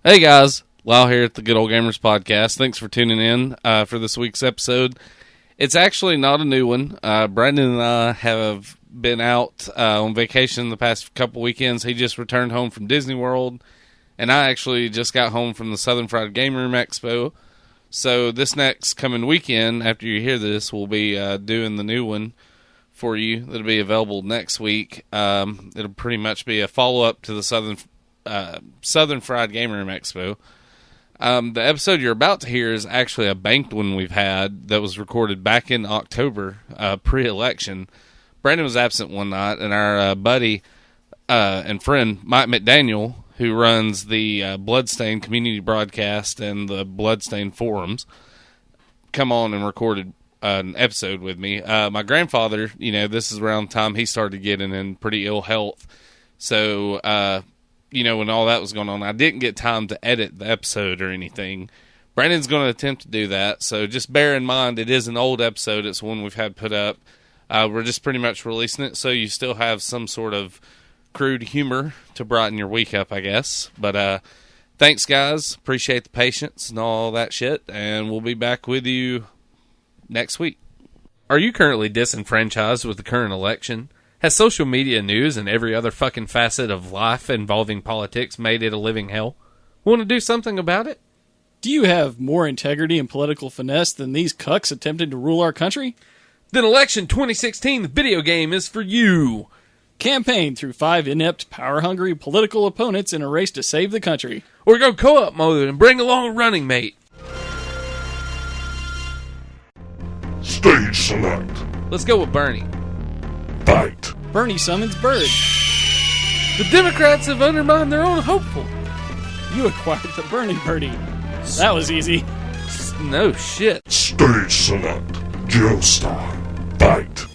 Hey guys, Lau here at the Good Ole Gamers podcast. Thanks for tuning in for this week's episode. It's actually not a new one. Brandon and I have been out on vacation the past couple weekends. He just returned home from Disney World, and I actually just got home from the Southern Fried Game Room Expo. So this next coming weekend, after you hear this, we'll be doing the new one for you. That'll be available next week. It'll pretty much be a follow-up to the Southern Fried Game Room Expo. The episode you're about to hear is actually a banked one we've had that was recorded back in October, pre-election. Brandon was absent one night, and our buddy and friend Mike McDaniel, who runs the Bloodstain community broadcast and the Bloodstain forums, come on and recorded an episode with me. My grandfather, this is around the time he started getting in pretty ill health. So, when all that was going on, I didn't get time to edit the episode or anything. Brandon's going to attempt to do that, so just bear in mind it is an old episode. It's one we've had put up. We're just pretty much releasing it, so you still have some sort of crude humor to brighten your week up, I guess. But thanks, guys. Appreciate the patience and all that shit, and we'll be back with you next week. Are you currently disenfranchised with the current election? Has social media news and every other fucking facet of life involving politics made it a living hell? Want to do something about it? Do you have more integrity and political finesse than these cucks attempting to rule our country? Then Election 2016, the video game, is for you. Campaign through 5 inept, power-hungry political opponents in a race to save the country. Or go co-op mode and bring along a running mate. Stage select. Let's go with Bernie. Fight. Bernie summons Bird. The Democrats have undermined their own hopeful. You acquired the Bernie Birdie. That was easy. No shit. Stage select. Joestar. Fight.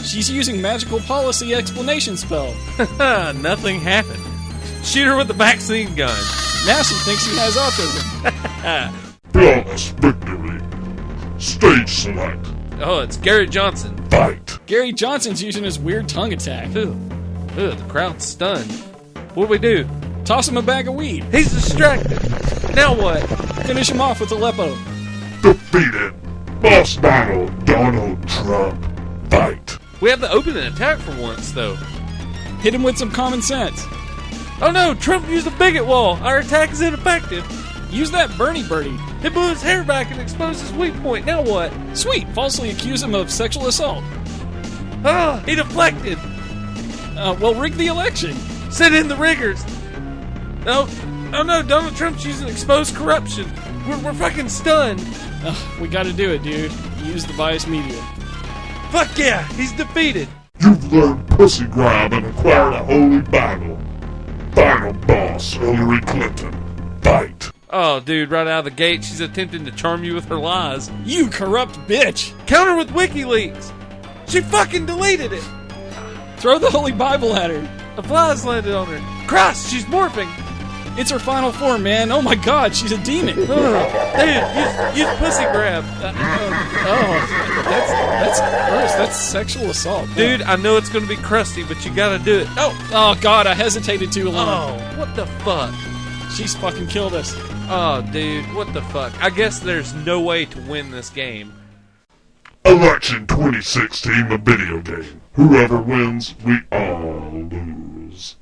She's using magical policy explanation spell. Nothing happened. Shoot her with the vaccine gun. Now she thinks he has autism. Flawless victory. Stage select. Oh, it's Garrett Johnson. Fight. Gary Johnson's using his weird tongue attack. Ugh, the crowd's stunned. What do we do? Toss him a bag of weed. He's distracted. Now what? Finish him off with Aleppo. Defeated. Boss battle. Donald Trump. Fight. We have the opening attack for once, though. Hit him with some common sense. Oh no, Trump used a bigot wall. Our attack is ineffective. Use that Bernie Birdie. It blew his hair back and exposed his weak point. Now what? Sweet. Falsely accuse him of sexual assault. Ah, he deflected. Well, rig the election. Send in the riggers. Oh no, Donald Trump's using exposed corruption. We're fucking stunned. We gotta do it, dude. Use the biased media. Fuck yeah, he's defeated. You've learned pussy grab and acquired a holy Bible. Final boss, Hillary Clinton. Fight. Oh, dude, right out of the gate, she's attempting to charm you with her lies. You corrupt bitch! Counter with WikiLeaks. She fucking deleted it. Throw the Holy Bible at her. A fly's landed on her. Christ, she's morphing. It's her final form, man. Oh my god, she's a demon. Dude, use pussy grab. That's gross. That's sexual assault. Dude, I know it's going to be crusty, but you got to do it. Oh god, I hesitated too long. Oh, what the fuck? She's fucking killed us. Oh, dude, what the fuck? I guess there's no way to win this game. Election 2016, a video game. Whoever wins, we all lose.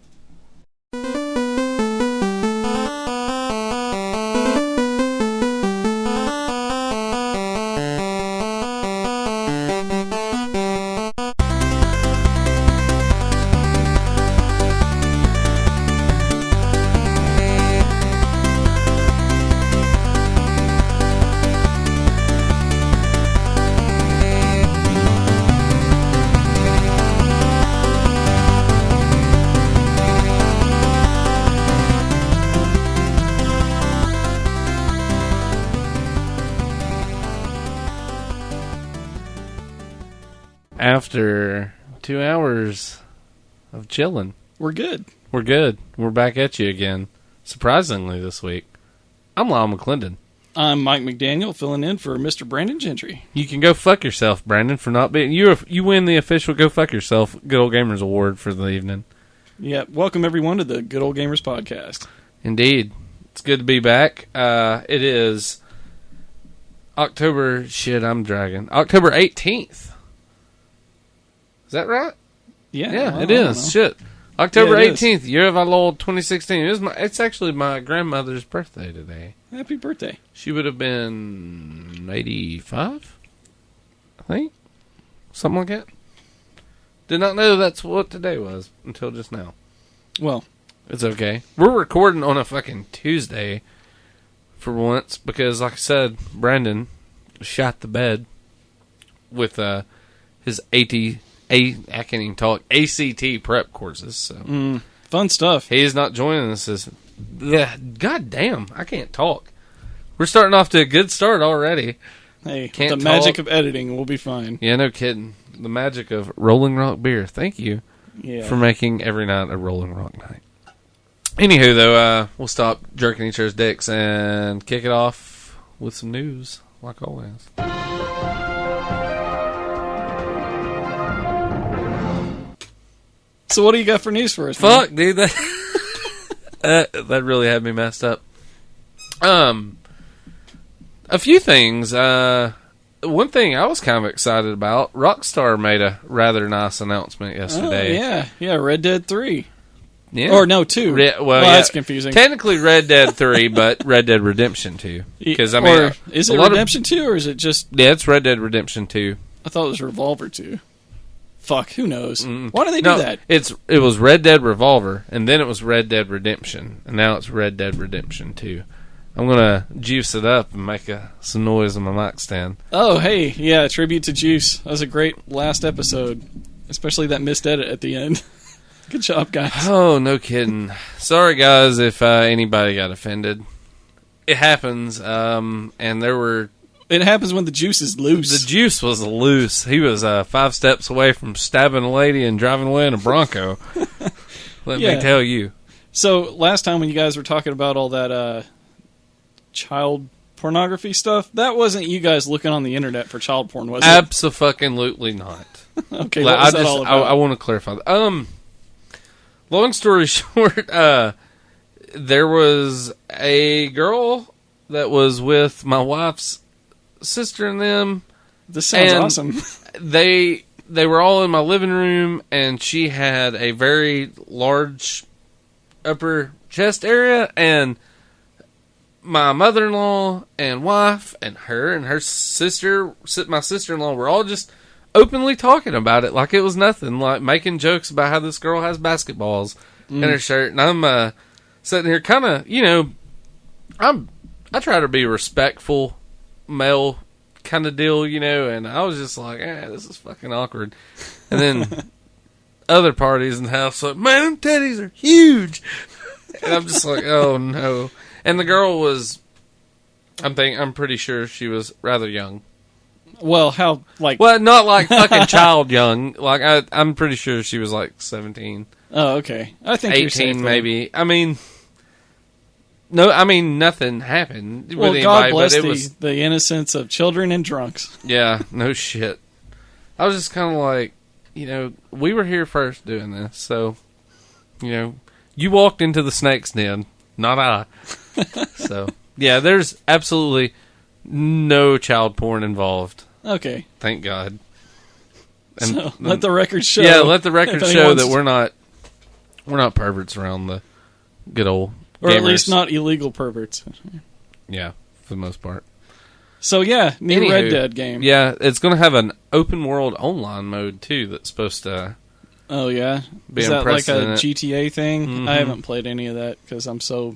After 2 hours of chilling, We're good. we're good. We're back at you again. Surprisingly this week. I'm Lyle McClendon. I'm Mike McDaniel, filling in for Mr. Brandon Gentry. You can go fuck yourself, Brandon, for not being... You win the official Go Fuck Yourself Good Ole Gamers Award for the evening. Yeah, welcome everyone to the Good Ole Gamers podcast. Indeed. It's good to be back. It is October 18th. Is that right? Yeah, it is. Shit. October Yeah, it 18th, year of our Lord 2016. It's actually my grandmother's birthday today. Happy birthday. She would have been 85, I think. Something like that. Did not know that's what today was until just now. Well, it's okay. We're recording on a fucking Tuesday for once because, like I said, Brandon shot the bed with his I can't even talk, ACT prep courses. So fun stuff. He is not joining us. God damn, I can't talk. We're starting off to a good start already. Hey, Can't the talk. magic of editing will be fine. Yeah, no kidding. The magic of Rolling Rock beer. Thank you for making every night a Rolling Rock night. Anywho, though, we'll stop jerking each other's dicks and kick it off with some news, like always. So what do you got for news for us? Fuck, dude, that that really had me messed up. A few things. One thing I was kind of excited about, Rockstar made a rather nice announcement yesterday. Oh, yeah, Red Dead 3. Yeah. Or no, 2. That's confusing. Technically Red Dead 3, but Red Dead Redemption 2. Because I mean, or is it Redemption 2 or is it just? Yeah, it's Red Dead Redemption 2. I thought it was Revolver 2. Fuck, who knows? Why do they do that? It was Red Dead Revolver, and then it was Red Dead Redemption, and now it's Red Dead Redemption 2. I'm going to juice it up and make some noise on my mic stand. Oh, hey, yeah, tribute to Juice. That was a great last episode, especially that missed edit at the end. Good job, guys. Oh, no kidding. Sorry, guys, if anybody got offended. It happens, and there were... It happens when the juice is loose. The juice was loose. He was 5 steps away from stabbing a lady and driving away in a Bronco. Let me tell you. So, last time when you guys were talking about all that... child pornography stuff, that wasn't you guys looking on the internet for child porn, was it? Absolutely not. Okay, what was that all about? I want to clarify that. Long story short, there was a girl that was with my wife's sister and them. This sounds awesome. They were all in my living room, and she had a very large upper chest area, and my mother-in-law and wife and her sister, my sister-in-law, were all just openly talking about it like it was nothing, like making jokes about how this girl has basketballs in her shirt. And I'm sitting here kind of, I try to be a respectful male kind of deal, and I was just like, this is fucking awkward. And then other parties in the house like, man, them teddies are huge. And I'm just like, oh no. And the girl was, I'm pretty sure she was rather young. Well, how, like... Well, not like fucking child young. Like, I'm pretty sure she was like 17. Oh, okay. I think 18 you're safe, maybe. I mean, nothing happened well, with God anybody. bless but it was the innocence of children and drunks. Yeah, no shit. I was just kind of like, we were here first doing this, so, you walked into the snake's den, not I. So, yeah, there's absolutely no child porn involved. Okay. Thank God. And so, let the record show. Yeah, let the record show that we're not perverts around the good old Or gamers. at least not illegal perverts. Yeah, for the most part. So, yeah, new Red Dead game. Yeah, it's going to have an open world online mode, too, that's supposed to... Oh, yeah? Is that like a GTA thing? Mm-hmm. I haven't played any of that because I'm so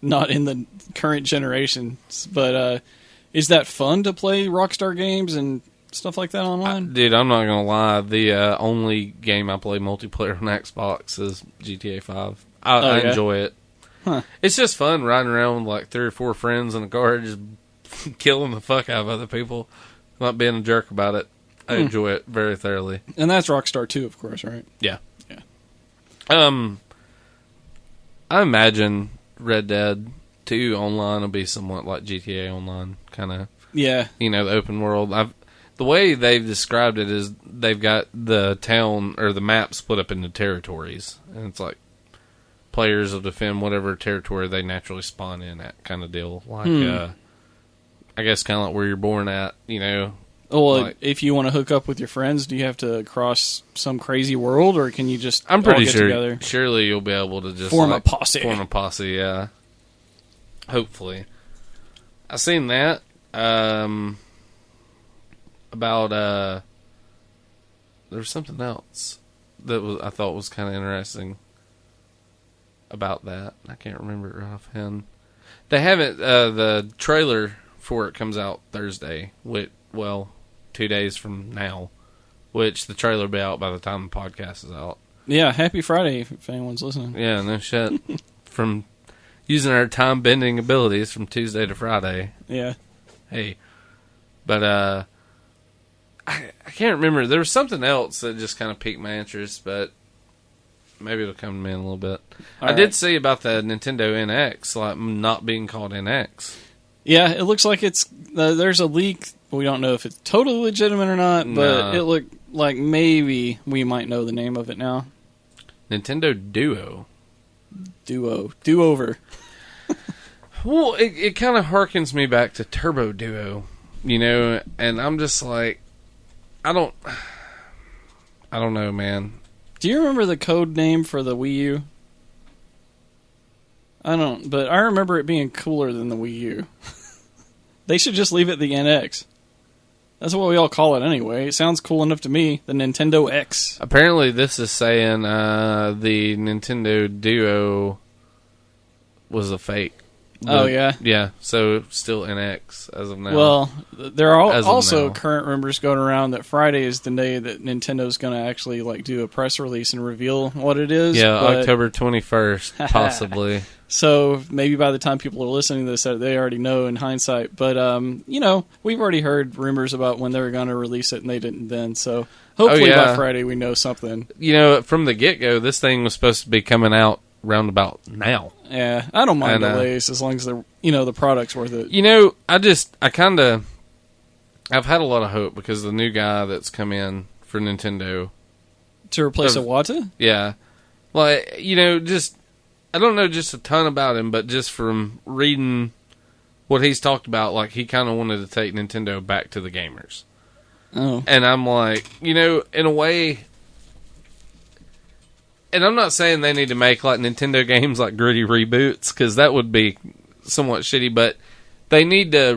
not in the current generation. But is that fun to play Rockstar games and stuff like that online? Dude, I'm not going to lie. The only game I play multiplayer on Xbox is GTA 5. I enjoy it. Huh. It's just fun riding around with like 3 or 4 friends in a car just killing the fuck out of other people. Not being a jerk about it. I enjoy it very thoroughly. And that's Rockstar 2, of course, right? Yeah. Yeah. I imagine Red Dead 2 online will be somewhat like GTA Online, kind of. Yeah. The open world. The way they've described it is they've got the town or the map split up into territories, and it's like players will defend whatever territory they naturally spawn in at, kind of deal. Like, I guess kind of like where you're born at, you know. Well, like, if you want to hook up with your friends, do you have to cross some crazy world, or can you just I'm pretty all get sure together? Surely you'll be able to just form a posse. Form a posse, yeah. Hopefully. I seen that about there was something else that I thought was kind of interesting about that. I can't remember it right offhand. They haven't the trailer for it comes out Thursday. 2 days from now, which the trailer will be out by the time the podcast is out. Yeah, happy Friday if anyone's listening. Yeah, no shit. From using our time bending abilities from Tuesday to Friday. Yeah. Hey. But I can't remember. There was something else that just kind of piqued my interest, but maybe it'll come to me in a little bit. I did see about the Nintendo NX like not being called NX. Yeah, it looks like it's there's a leak. We don't know if it's totally legitimate or not, but it looked like maybe we might know the name of it now. Nintendo Duo. Do-over. Well, it kind of harkens me back to Turbo Duo, you know, and I'm just like, I don't know, man. Do you remember the code name for the Wii U? I don't, but I remember it being cooler than the Wii U. They should just leave it the NX. That's what we all call it anyway. It sounds cool enough to me. The Nintendo X. Apparently, this is saying the Nintendo Duo was a fake. Oh, yeah? Yeah, so still NX as of now. Well, there are also current rumors going around that Friday is the day that Nintendo's going to actually like do a press release and reveal what it is. Yeah, October 21st, possibly. So maybe by the time people are listening to this, they already know in hindsight. But, you know, we've already heard rumors about when they were going to release it, and they didn't then. So hopefully by Friday we know something. You know, from the get-go, this thing was supposed to be coming out round about now. Yeah, I don't mind delays as long as the product's worth it. You know, I've had a lot of hope because the new guy that's come in for Nintendo to replace Iwata. Yeah, like you know, I don't know just a ton about him, but just from reading what he's talked about, like he kind of wanted to take Nintendo back to the gamers. Oh, and I'm like, you know, in a way. And I'm not saying they need to make like Nintendo games like gritty reboots because that would be somewhat shitty. But they need to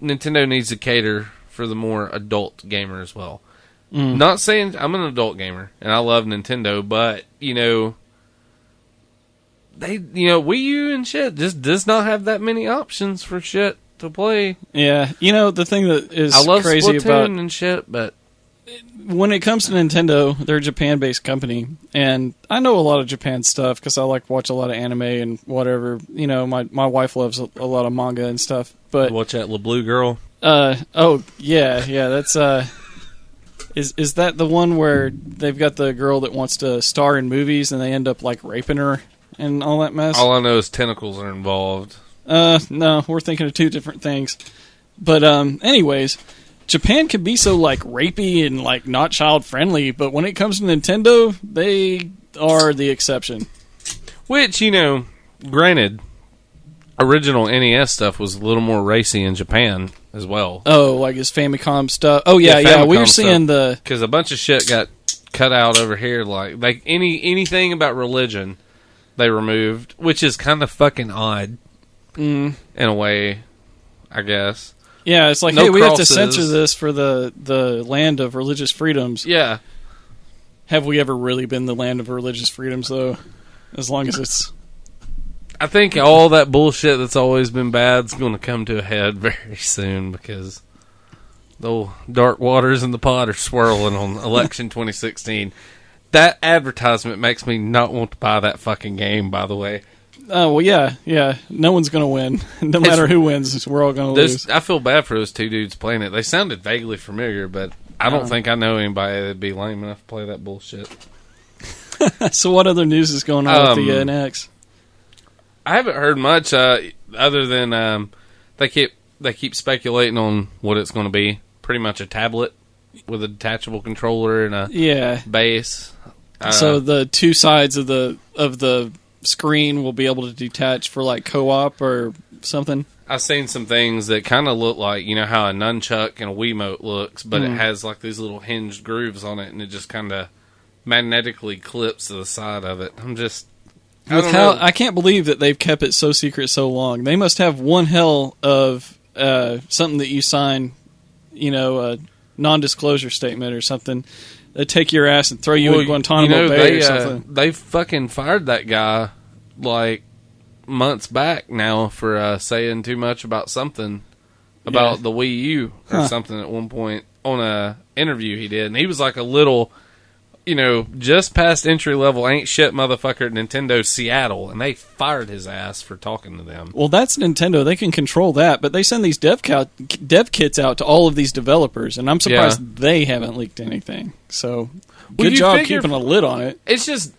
Nintendo needs to cater for the more adult gamer as well. Not saying I'm an adult gamer and I love Nintendo, but you know, Wii U and shit just does not have that many options for shit to play. Yeah, you know the thing that is I love crazy Splatoon about and shit, but. When it comes to Nintendo, they're a Japan-based company, and I know a lot of Japan stuff because I like watch a lot of anime and whatever. You know, my wife loves a lot of manga and stuff. But watch that little blue girl. Oh yeah, that's is that the one where they've got the girl that wants to star in movies and they end up like raping her and all that mess? All I know is tentacles are involved. No, we're thinking of two different things. But anyways. Japan can be so, like, rapey and, like, not child-friendly, but when it comes to Nintendo, they are the exception. Which, you know, granted, original NES stuff was a little more racy in Japan as well. Oh, like his Famicom stuff? Oh, yeah, we were seeing the... Because a bunch of shit got cut out over here, like anything about religion they removed, which is kind of fucking odd in a way, I guess. Yeah, it's like, hey, we have to censor this for the land of religious freedoms. Yeah. Have we ever really been the land of religious freedoms, though? As long as it's... I think all that bullshit that's always been bad is going to come to a head very soon because the dark waters in the pot are swirling on election 2016. That advertisement makes me not want to buy that fucking game, by the way. Oh, well, yeah. No one's going to win. No matter who wins, we're all going to lose. I feel bad for those two dudes playing it. They sounded vaguely familiar, but I don't think I know anybody that'd be lame enough to play that bullshit. So what other news is going on with the NX? I haven't heard much other than they keep speculating on what it's going to be. Pretty much a tablet with a detachable controller and a base. So the two sides of the screen will be able to detach for like co-op or something. I've seen some things that kind of look like, you know how a nunchuck and a Wiimote looks, but it has like these little hinged grooves on it, and it just kind of magnetically clips to the side of it. I can't believe that they've kept it so secret so long. They must have one hell of something that you sign, a non-disclosure statement or something. They take your ass and throw you in Guantanamo Bay or something. They fucking fired that guy like months back now for saying too much about something about the Wii U or something at one point on a interview he did, and he was like a little, just past entry level ain't shit motherfucker at Nintendo Seattle, and they fired his ass for talking to them. Well, that's Nintendo. They can control that, but they send these dev kits out to all of these developers, and I'm surprised they haven't leaked anything. So, good job keeping a lid on it. It's just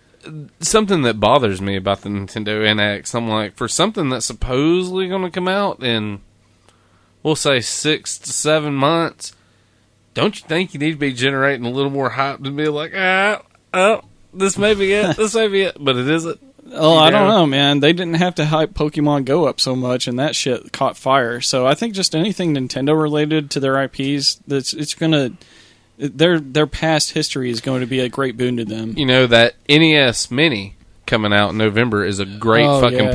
something that bothers me about the Nintendo NX. I'm like, for something that's supposedly going to come out in, we'll say 6 to 7 months, don't you think you need to be generating a little more hype to be like, this may be it, but it isn't. Oh, I don't know, man. They didn't have to hype Pokemon Go up so much, and that shit caught fire. So I think just anything Nintendo related to their IPs, it's gonna. Their past history is going to be a great boon to them. That NES Mini coming out in November is a great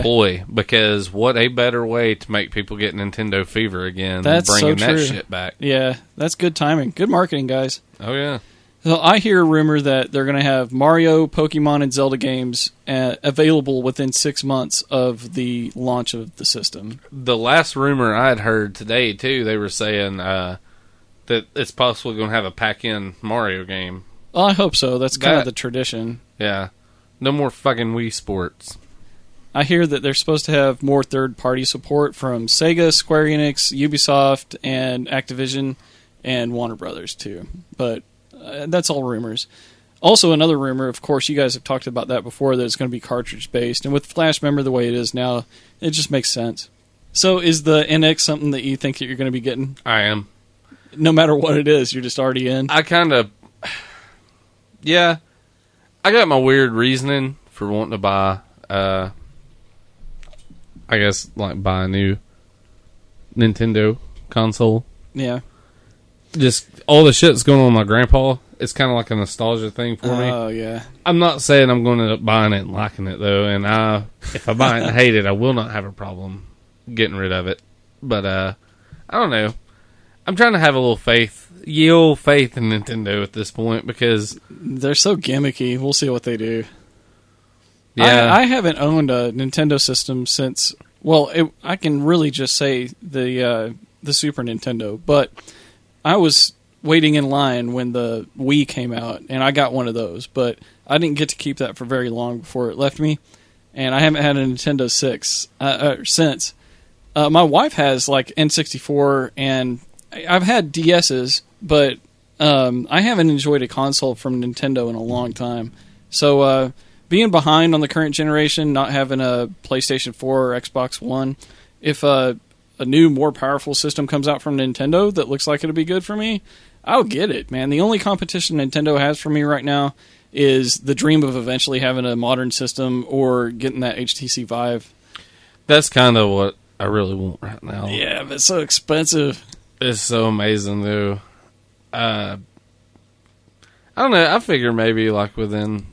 ploy, because what a better way to make people get Nintendo fever again than bringing that shit back. Yeah, that's good timing. Good marketing, guys. Oh, yeah. So I hear a rumor that they're going to have Mario, Pokemon, and Zelda games available within 6 months of the launch of the system. The last rumor I had heard today, too, they were saying that it's possibly going to have a pack-in Mario game. Well, I hope so. That's kind of the tradition. Yeah. No more fucking Wii Sports. I hear that they're supposed to have more third-party support from Sega, Square Enix, Ubisoft, and Activision, and Warner Brothers, too. But that's all rumors. Also, another rumor, of course, you guys have talked about that before, that it's going to be cartridge-based. And with Flash Memory the way it is now, it just makes sense. So is the NX something that you think that you're going to be getting? I am. No matter what it is, you're just already in? I kind of... Yeah. I got my weird reasoning for wanting to buy, buy a new Nintendo console. Yeah. Just all the shit that's going on with my grandpa, it's kind of like a nostalgia thing for me. Oh, yeah. I'm not saying I'm going to end up buying it and liking it, though, and if I buy it and hate it, I will not have a problem getting rid of it. But, I don't know. I'm trying to have a little faith in Nintendo at this point, because they're so gimmicky. We'll see what they do. Yeah, I haven't owned a Nintendo system since. Well, I can really just say the Super Nintendo, but I was waiting in line when the Wii came out, and I got one of those, but I didn't get to keep that for very long before it left me, and I haven't had a Nintendo 6 since. My wife has like N64, and I've had DSs, but I haven't enjoyed a console from Nintendo in a long time. So being behind on the current generation, not having a PlayStation 4 or Xbox One, if a new, more powerful system comes out from Nintendo that looks like it'll be good for me, I'll get it, man. The only competition Nintendo has for me right now is the dream of eventually having a modern system or getting that HTC Vive. That's kind of what I really want right now. Yeah, but it's so expensive. It's so amazing, though. I don't know. I figure maybe like within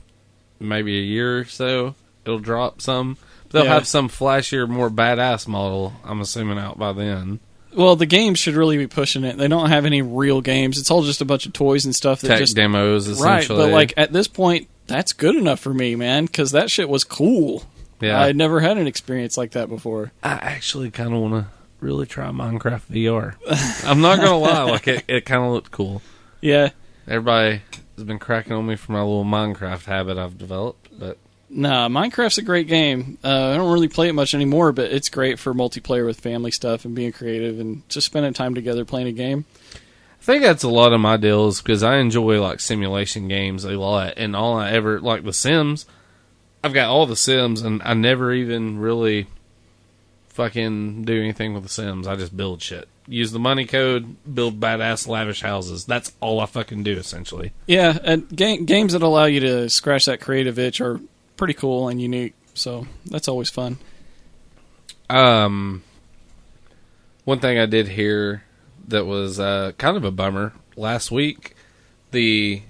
maybe a year or so, it'll drop some. They'll have some flashier, more badass model, I'm assuming, out by then. Well, the games should really be pushing it. They don't have any real games. It's all just a bunch of toys and stuff. Tech demos, essentially. Right, but like at this point, that's good enough for me, man, because that shit was cool. Yeah. I had never had an experience like that before. I actually kind of want to really try Minecraft VR. I'm not gonna lie, like it kind of looked cool. Yeah, everybody has been cracking on me for my little Minecraft habit I've developed, but nah, Minecraft's a great game. I don't really play it much anymore, but it's great for multiplayer with family stuff and being creative and just spending time together playing a game. I think that's a lot of my deals, because I enjoy like simulation games a lot, and all I ever like The Sims. I've got all the Sims, and I never even really fucking do anything with The Sims. I just build shit. Use the money code, build badass lavish houses. That's all I fucking do, essentially. Yeah, and games that allow you to scratch that creative itch are pretty cool and unique. So that's always fun. One thing I did hear that was kind of a bummer last week, which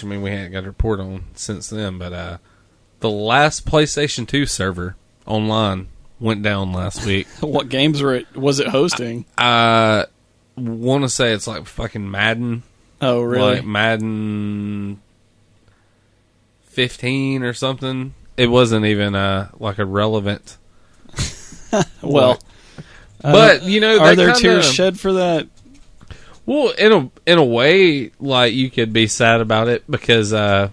I mean we hadn't got a report on since then, but the last PlayStation 2 server online went down last week. What games was it hosting? I want to say it's like fucking Madden. Oh, really? Like Madden 15 or something. It wasn't even like a relevant. Well, but you know, are there tears shed for that? Well, in a way, like you could be sad about it because, I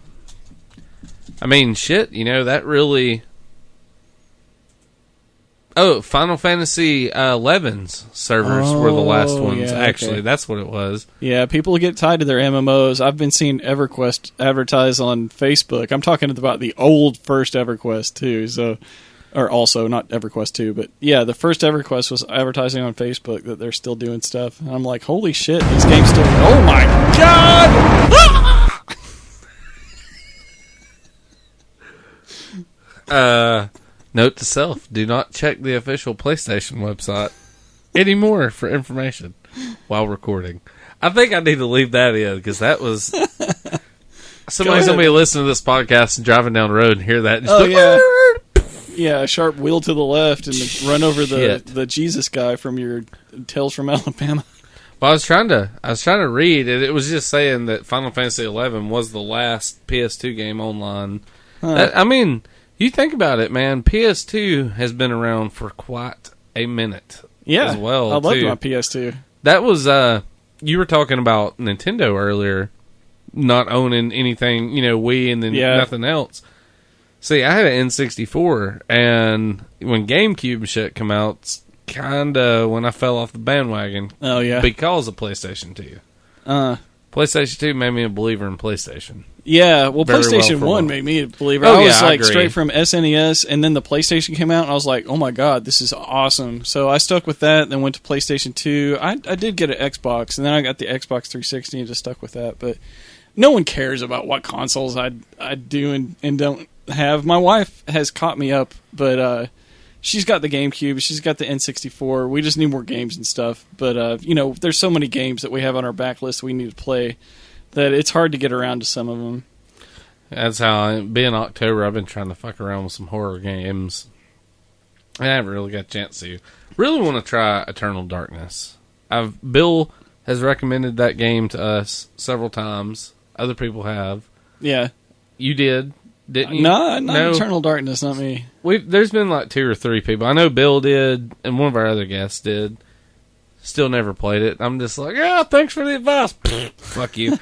mean, shit, you know that really. Oh, Final Fantasy 11's servers were the last ones. Yeah, actually, okay. That's what it was. Yeah, people get tied to their MMOs. I've been seeing EverQuest advertise on Facebook. I'm talking about the old first EverQuest too. So, or also not EverQuest 2, but yeah, the first EverQuest was advertising on Facebook that they're still doing stuff. And I'm like, holy shit, this game's still. Oh my god! Note to self: do not check the official PlayStation website anymore for information while recording. I think I need to leave that in because that was somebody's gonna be listening to this podcast and driving down the road and hear that. And just yeah, a sharp wheel to the left and run over the Jesus guy from your Tales from Alabama. Well, I was trying to read and it was just saying that Final Fantasy 11 was the last PS2 game online. I mean. You think about it, man. PS2 has been around for quite a minute. Yeah, as well. I loved my PS2. That was you were talking about Nintendo earlier, not owning anything, you know, Wii and then nothing else. See, I had an N64, and when GameCube and shit come out, kinda when I fell off the bandwagon. Oh yeah, because of PlayStation 2. PlayStation 2 made me a believer in PlayStation. Yeah, well, PlayStation 1 made me a believer. I was like straight from SNES, and then the PlayStation came out, and I was like, oh my god, this is awesome. So I stuck with that, then went to PlayStation 2. I did get an Xbox, and then I got the Xbox 360 and just stuck with that. But no one cares about what consoles I do and don't have. My wife has caught me up, but she's got the GameCube, she's got the N64. We just need more games and stuff. But, you know, there's so many games that we have on our backlist we need to play that it's hard to get around to some of them. That's how, being October, I've been trying to fuck around with some horror games. I haven't really got a chance to. Really want to try Eternal Darkness. Bill has recommended that game to us several times. Other people have. Yeah. You did, didn't you? No, not Eternal Darkness, not me. There's been like 2 or 3 people. I know Bill did, and one of our other guests did. Still never played it. I'm just like, yeah, thanks for the advice. Fuck you.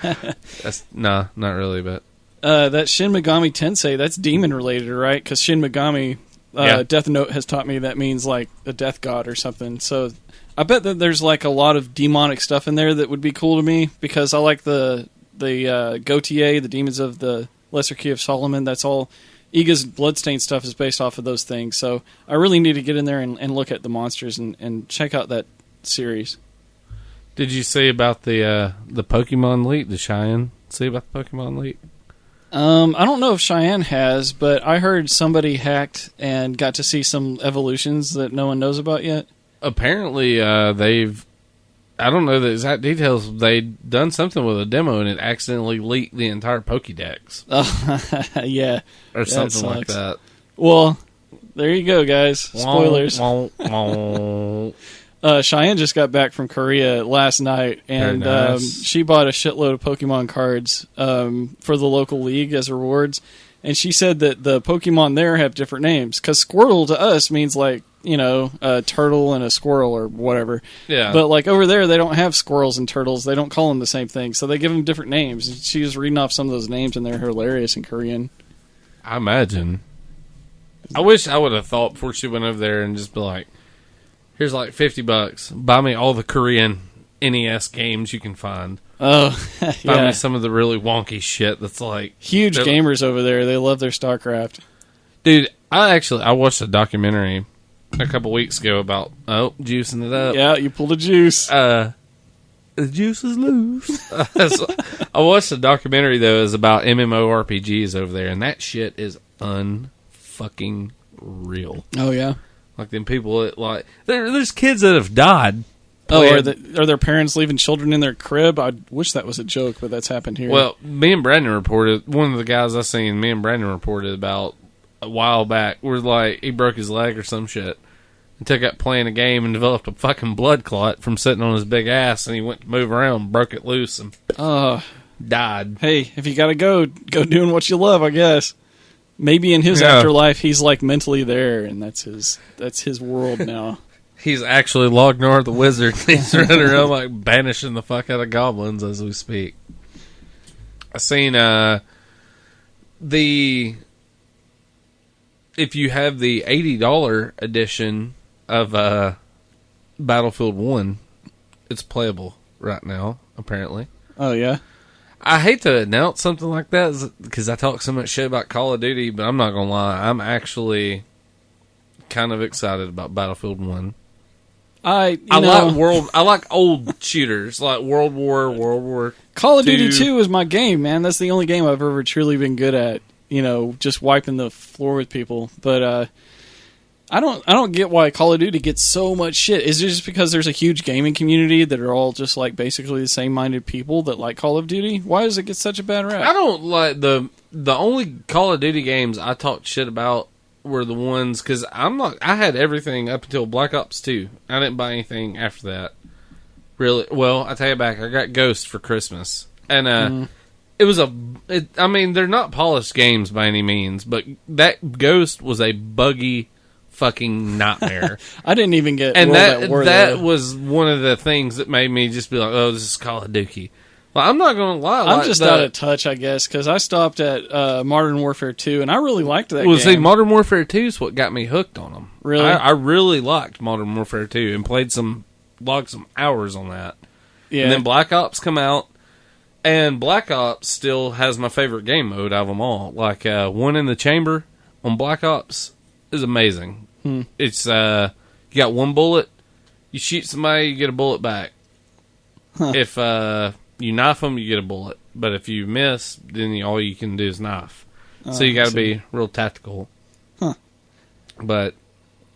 Not really, but. That Shin Megami Tensei, that's demon related, right? Because Shin Megami, Death Note has taught me that means like a death god or something. So I bet that there's like a lot of demonic stuff in there that would be cool to me because I like the Gautier, the Demons of the Lesser Key of Solomon. That's all. Iga's Bloodstained stuff is based off of those things. So I really need to get in there and look at the monsters and check out that series. Did you see about the Pokemon leak? Did Cheyenne see about the Pokemon leak? I don't know if Cheyenne has, but I heard somebody hacked and got to see some evolutions that no one knows about yet. Apparently, I don't know the exact details. They'd done something with a demo and it accidentally leaked the entire Pokédex. Oh, yeah. Or something like that. Well, there you go, guys. Spoilers. Cheyenne just got back from Korea last night, and nice. She bought a shitload of Pokemon cards for the local league as rewards. And she said that the Pokemon there have different names, because Squirtle to us means like, you know, a turtle and a squirrel or whatever. Yeah. But like over there, they don't have squirrels and turtles. They don't call them the same thing, so they give them different names. And she was reading off some of those names, and they're hilarious in Korean. I imagine. I wish I would have thought before she went over there and just be like, here's like $50. Buy me all the Korean NES games you can find. Oh, yeah. Buy me some of the really wonky shit that's like... Huge gamers over there. They love their StarCraft. Dude, I watched a documentary a couple weeks ago about... Oh, juicing it up. Yeah, you pulled a juice. The juice is loose. I watched a documentary, though, is about MMORPGs over there, and that shit is unfucking fucking real. Oh, yeah. Like, them people that, like... There's kids that have died. Oh, are their parents leaving children in their crib? I wish that was a joke, but that's happened here. Well, me and Brandon reported... One of the guys I seen, me and Brandon reported about a while back, where, like, he broke his leg or some shit. And took up playing a game and developed a fucking blood clot from sitting on his big ass, and he went to move around, broke it loose, and died. Hey, if you gotta go doing what you love, I guess. Maybe in his afterlife, he's like mentally there, and that's his world now. He's actually Lognar the Wizard. He's running around like banishing the fuck out of goblins as we speak. I seen if you have the $80 edition of Battlefield 1, it's playable right now, apparently. Oh, yeah? I hate to announce something like that because I talk so much shit about Call of Duty, but I'm not going to lie. I'm actually kind of excited about Battlefield 1. I like old shooters, like World War Call of Duty 2 is my game, man. That's the only game I've ever truly been good at. You know, just wiping the floor with people. But I don't get why Call of Duty gets so much shit. Is it just because there's a huge gaming community that are all just like basically the same-minded people that like Call of Duty? Why does it get such a bad rap? I don't like the only Call of Duty games I talked shit about were the ones because I had everything up until Black Ops 2. I didn't buy anything after that. Really? Well, I tell you back, I got Ghost for Christmas, and it was I mean, they're not polished games by any means, but that Ghost was a buggy fucking nightmare. I didn't even get and that was one of the things that made me just be like, oh, this is Call of Duty. Well, I'm not going to lie. I'm just out of touch, I guess, because I stopped at Modern Warfare 2, and I really liked that game. See, Modern Warfare 2 is what got me hooked on them. Really? I really liked Modern Warfare 2 and logged some hours on that. Yeah. And then Black Ops come out, and Black Ops still has my favorite game mode out of them all. Like, One in the Chamber on Black Ops is amazing. It's, you got one bullet, you shoot somebody, you get a bullet back. Huh. If, you knife them, you get a bullet. But if you miss, then all you can do is knife. So you got to be real tactical. Huh. But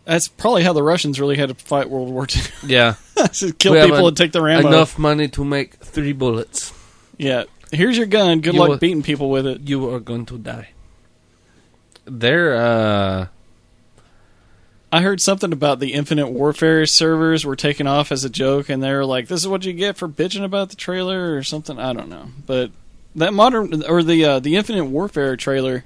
that's probably how the Russians really had to fight World War II. Yeah. Just kill people and take their ammo. Enough money to make 3 bullets. Yeah. Here's your gun. Good luck beating people with it. You are going to die. They're, I heard something about the Infinite Warfare servers were taken off as a joke, and they were like, "This is what you get for bitching about the trailer," or something. I don't know, but that the Infinite Warfare trailer,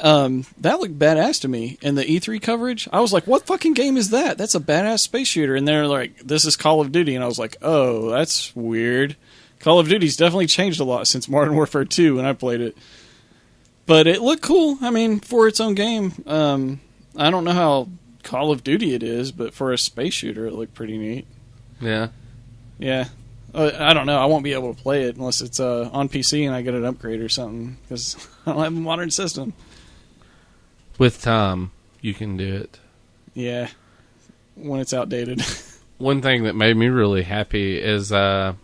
that looked badass to me. And the E3 coverage, I was like, "What fucking game is that? That's a badass space shooter." And they're like, "This is Call of Duty," and I was like, "Oh, that's weird." Call of Duty's definitely changed a lot since Modern Warfare 2 when I played it, but it looked cool. I mean, for its own game, I don't know how Call of Duty it is, but for a space shooter, it looked pretty neat. Yeah. Yeah. I don't know. I won't be able to play it unless it's on PC and I get an upgrade or something, because I don't have a modern system. With time, you can do it. Yeah. When it's outdated. One thing that made me really happy is a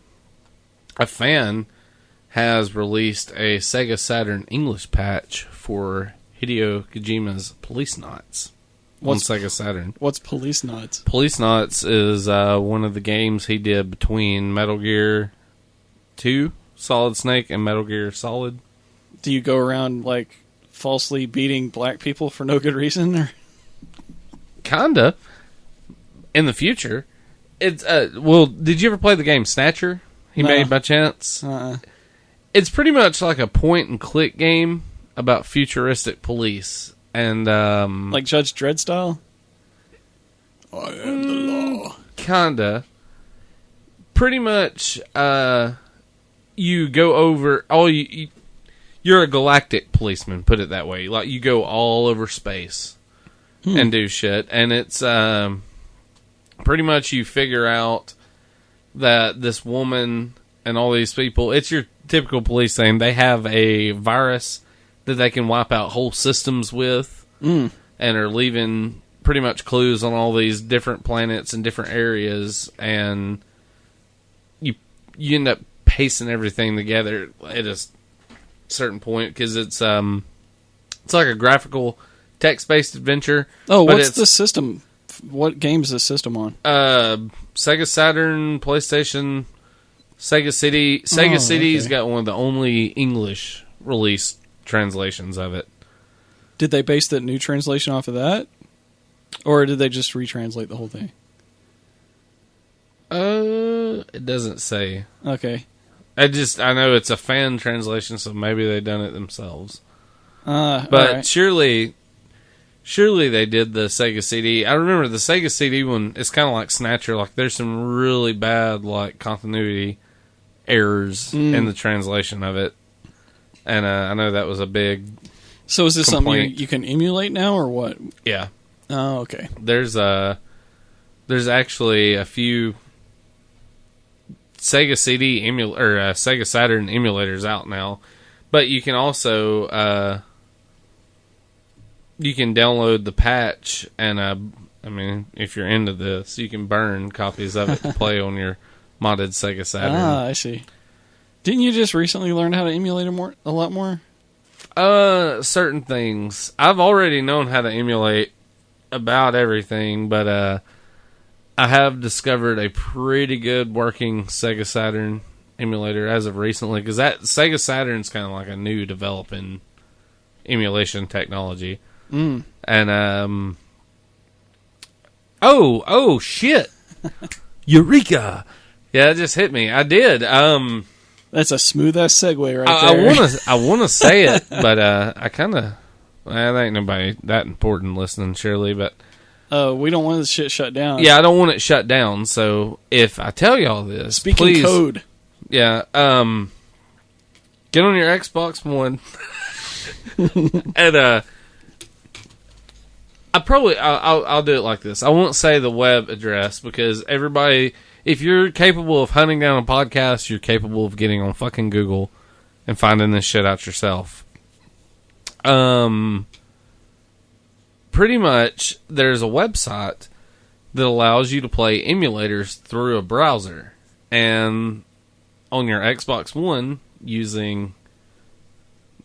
fan has released a Sega Saturn English patch for Hideo Kojima's Police Knots. On Sega Saturn. What's Police Knots? Police Knots is one of the games he did between Metal Gear 2, Solid Snake, and Metal Gear Solid. Do you go around, like, falsely beating black people for no good reason? Or? Kinda. In the future. It's well, did you ever play the game Snatcher? He made by chance? It's pretty much like a point-and-click game about futuristic police. And like Judge Dredd style? I am the law. Kinda. Pretty much, you go over you're a galactic policeman, put it that way. Like, you go all over space and do shit. And it's pretty much you figure out that this woman and all these people, it's your typical police thing. They have a virus that they can wipe out whole systems with, and are leaving pretty much clues on all these different planets and different areas, and you end up pacing everything together at a certain point, because it's like a graphical text-based adventure. Oh, what's the system? What game is the system on? Sega Saturn, PlayStation, Sega City. Sega City's got one of the only English release translations of it. Did they base that new translation off of that? Or did they just retranslate the whole thing? It doesn't say. Okay. I know it's a fan translation, so maybe they done it themselves. But right. surely they did the Sega CD. I remember the Sega CD one. It's kind of like Snatcher. Like there's some really bad like continuity errors in the translation of it, and I know that was a big. So is this complaint. something you can emulate now, or what? Yeah. Oh, okay. There's actually a few Sega CD Sega Saturn emulators out now, but you can also you can download the patch, and I mean, if you're into this, you can burn copies of it to play on your modded Sega Saturn. Ah, I see. Didn't you just recently learn how to emulate a lot more? Certain things. I've already known how to emulate about everything, but I have discovered a pretty good working Sega Saturn emulator as of recently, because that Sega Saturn's kind of like a new developing emulation technology. And oh shit, Eureka! Yeah, it just hit me. I did. That's a smooth ass segue right there. I wanna say it, but I kind of. Well, there ain't nobody that important listening, surely, but. We don't want this shit shut down. Yeah, I don't want it shut down. So if I tell y'all this, speaking please, code. Yeah, get on your Xbox One, and I'll do it like this. I won't say the web address because everybody, if you're capable of hunting down a podcast, you're capable of getting on fucking Google and finding this shit out yourself. Pretty much, there's a website that allows you to play emulators through a browser. And on your Xbox One, using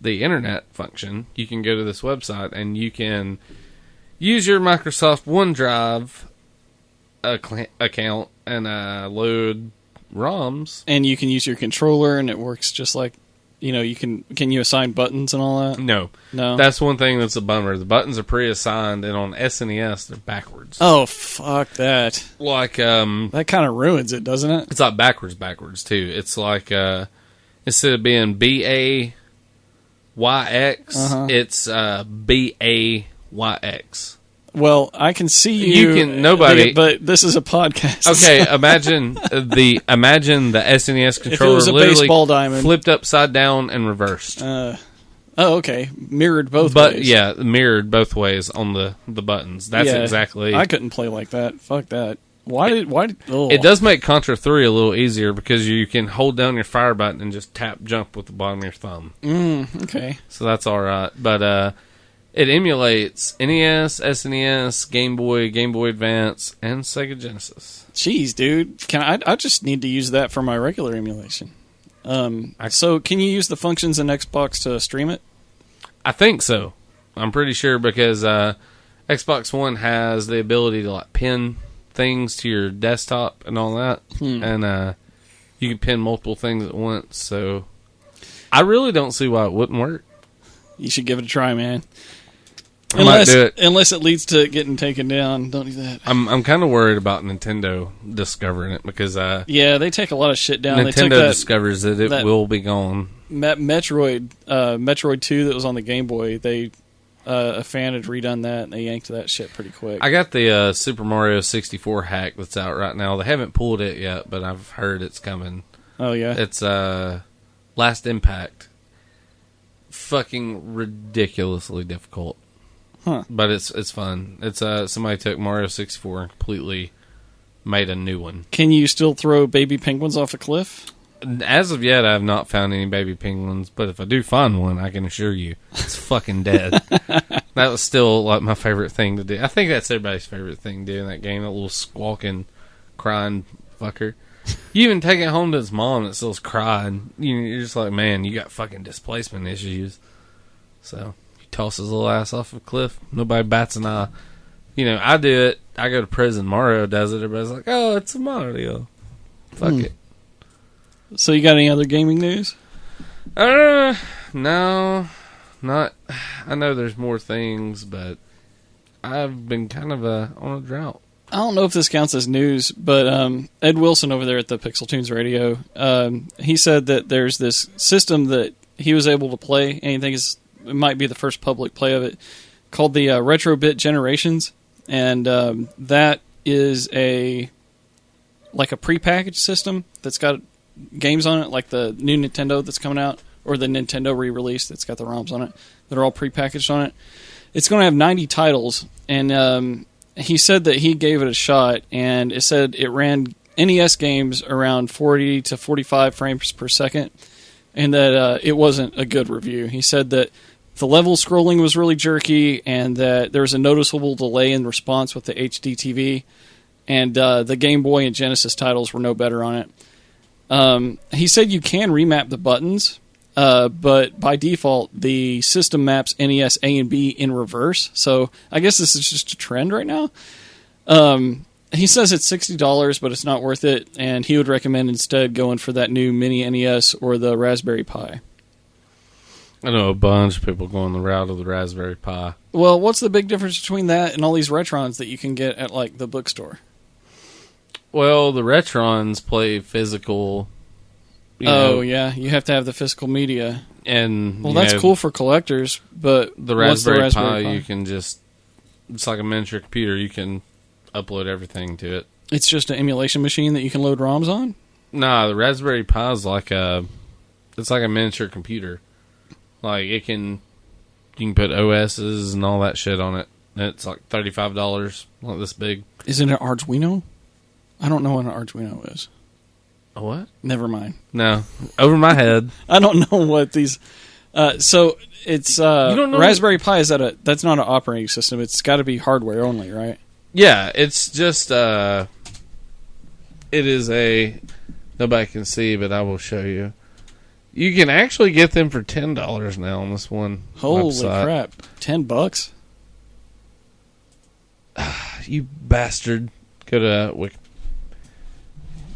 the internet function, you can go to this website and you can use your Microsoft OneDrive account and load ROMs. And you can use your controller, and it works just like... can you assign buttons and all that? No. That's one thing that's a bummer. The buttons are pre-assigned, and on SNES, they're backwards. Oh, fuck that. Like, that kind of ruins it, doesn't it? It's like backwards, too. It's like, instead of being BAYX, it's BAYX. Well, I can see you. Nobody. But this is a podcast. Okay, imagine the SNES controller if it was a literally baseball diamond, flipped upside down and reversed. Okay. Mirrored both ways. Yeah, mirrored both ways on the buttons. That's exactly. I couldn't play like that. Fuck that. Why did? It does make Contra 3 a little easier because you can hold down your fire button and just tap jump with the bottom of your thumb. Okay. So that's all right, but it emulates NES, SNES, Game Boy, Game Boy Advance, and Sega Genesis. Jeez, dude. I just need to use that for my regular emulation. So can you use the functions in Xbox to stream it? I think so. I'm pretty sure because Xbox One has the ability to like pin things to your desktop and all that, and you can pin multiple things at once. So I really don't see why it wouldn't work. You should give it a try, man. Might do it. Unless it leads to it getting taken down. Don't do that. I'm kind of worried about Nintendo discovering it because they take a lot of shit down. Nintendo discovers that it will be gone. Metroid 2 that was on the Game Boy, a fan had redone that and they yanked that shit pretty quick. I got the Super Mario 64 hack that's out right now. They haven't pulled it yet, but I've heard it's coming. Oh yeah, it's Last Impact. Fucking ridiculously difficult. Huh. But it's fun. It's somebody took Mario 64 and completely made a new one. Can you still throw baby penguins off a cliff? As of yet, I have not found any baby penguins, but if I do find one, I can assure you it's fucking dead. That was still like my favorite thing to do. I think that's everybody's favorite thing to do in that game, that little squawking, crying fucker. You even take it home to his mom and it still's crying. You're just like, man, you got fucking displacement issues. So, you toss his little ass off a cliff. Nobody bats an eye. You know, I do it. I go to prison. Mario does it. Everybody's like, oh, it's a Mario. Fuck it. So you got any other gaming news? No. Not. I know there's more things, but I've been kind of on a drought. I don't know if this counts as news, but Ed Wilson over there at the Pixel Tunes Radio, he said that there's this system that he was able to play, and he thinks it might be the first public play of it, called the Retrobit Generations, and that is a prepackaged system that's got games on it, like the new Nintendo that's coming out, or the Nintendo re-release that's got the ROMs on it, that are all prepackaged on it. It's going to have 90 titles, and he said that he gave it a shot, and it said it ran NES games around 40 to 45 frames per second, and that it wasn't a good review. He said that the level scrolling was really jerky, and that there was a noticeable delay in response with the HD TV, and the Game Boy and Genesis titles were no better on it. He said you can remap the buttons, but by default, the system maps NES A and B in reverse. So I guess this is just a trend right now. He says it's $60, but it's not worth it, and he would recommend instead going for that new mini NES or the Raspberry Pi. I know a bunch of people going the route of the Raspberry Pi. Well, what's the big difference between that and all these Retrons that you can get at like the bookstore? Well, the Retrons play physical. Yeah, you have to have the physical media. And that's cool for collectors, but the Raspberry Pi, you can just, it's like a miniature computer. You can upload everything to it. It's just an emulation machine that you can load ROMs on? Nah, the Raspberry Pi is it's like a miniature computer. Like you can put OSs and all that shit on it. And it's like $35, like this big. Isn't it Arduino? I don't know what an Arduino is. A what? Never mind. No, over my head. I don't know what these. So it's you don't know Raspberry Pi. That's not an operating system. It's got to be hardware only, right? Yeah, it's just it is a. Nobody can see, but I will show you. You can actually get them for $10 now on this one. Holy website. crap! $10. You bastard! Go to Wiki.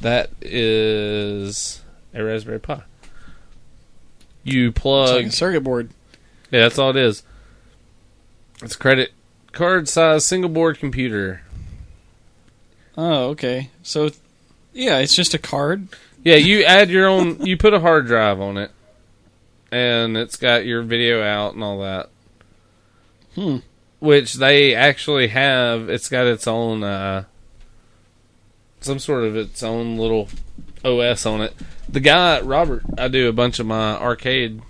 That is a Raspberry Pi. You plug... It's like a circuit board. Yeah, that's all it is. It's a credit card size single board computer. Oh, okay. So, yeah, it's just a card. Yeah, you add your own... You put a hard drive on it. And it's got your video out and all that. Which they actually have... It's got its own... some sort of its own little OS on it. The guy, Robert, I do a bunch of my arcade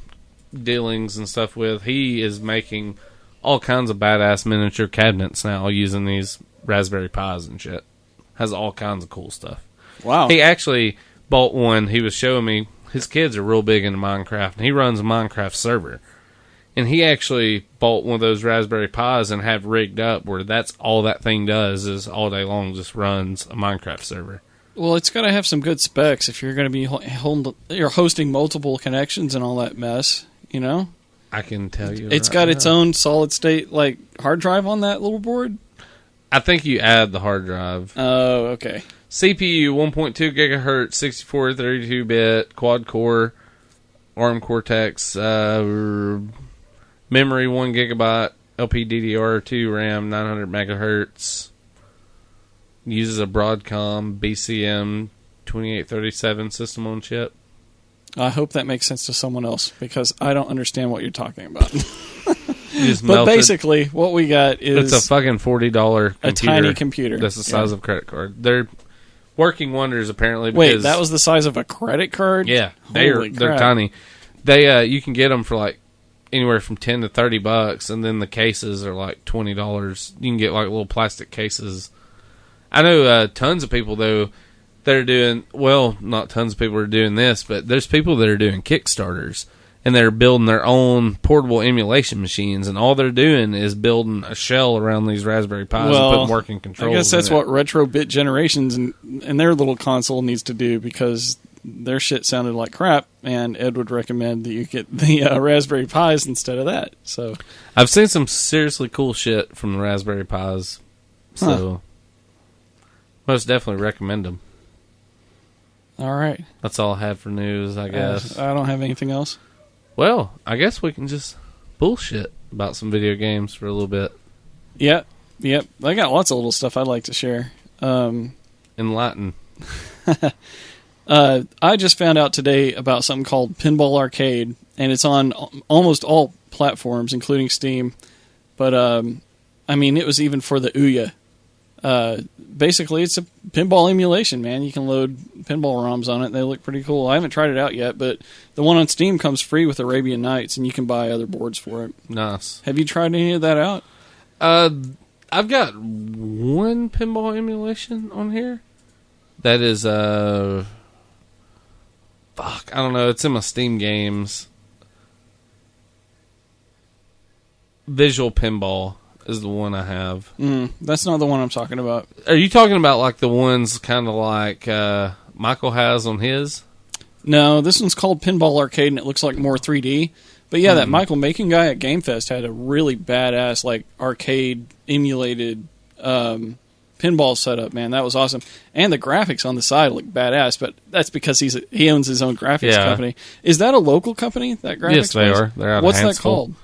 dealings and stuff with, he is making all kinds of badass miniature cabinets now using these Raspberry Pis and shit. Has all kinds of cool stuff. Wow. He actually bought one. He was showing me, his kids are real big into Minecraft, and he runs a Minecraft server. And he actually bought one of those Raspberry Pis and have rigged up where that's all that thing does is all day long just runs a Minecraft server. Well, it's got to have some good specs if you're going to be you're hosting multiple connections and all that mess, you know? I can tell you. It's got its own solid state hard drive on that little board? I think you add the hard drive. Oh, okay. CPU 1.2 gigahertz, 64 32-bit, quad core, ARM Cortex, memory 1 gigabyte, LPDDR2 RAM, 900 megahertz. Uses a Broadcom BCM 2837 system on chip. I hope that makes sense to someone else because I don't understand what you're talking about. But basically, what we got is it's a fucking $40 computer. A tiny computer. That's the size of a credit card. They're working wonders apparently. Wait, that was the size of a credit card? Yeah, they're tiny. They you can get them for anywhere from $10 to $30, and then the cases are like $20. You can get little plastic cases. I know tons of people though that are doing not tons of people are doing this, but there's people that are doing Kickstarters and they're building their own portable emulation machines, and all they're doing is building a shell around these Raspberry Pis and putting working controls. I guess that's what Retrobit Generations and their little console needs to do, because their shit sounded like crap, and Ed would recommend that you get the Raspberry Pis instead of that. So I've seen some seriously cool shit from the Raspberry Pis, so most definitely recommend them. All right. That's all I have for news, I guess. I don't have anything else. Well, I guess we can just bullshit about some video games for a little bit. Yep. I got lots of little stuff I'd like to share. Enlighten. I just found out today about something called Pinball Arcade, and it's on almost all platforms, including Steam. But, I mean, it was even for the Ouya. Basically, it's a pinball emulation, man. You can load pinball ROMs on it, and they look pretty cool. I haven't tried it out yet, but the one on Steam comes free with Arabian Nights, and you can buy other boards for it. Nice. Have you tried any of that out? I've got one pinball emulation on here. That is, I don't know. It's in my Steam games. Visual Pinball is the one I have. That's not the one I'm talking about. Are you talking about like the ones kind of like Michael has on his? No, this one's called Pinball Arcade, and it looks like more 3D. But yeah, that Michael Making guy at GameFest had a really badass like arcade emulated pinball setup. Man, that was awesome, and the graphics on the side look badass. But that's because he owns his own graphics company. Is that a local company? That graphics? Yes, they are. They're out What's of that called?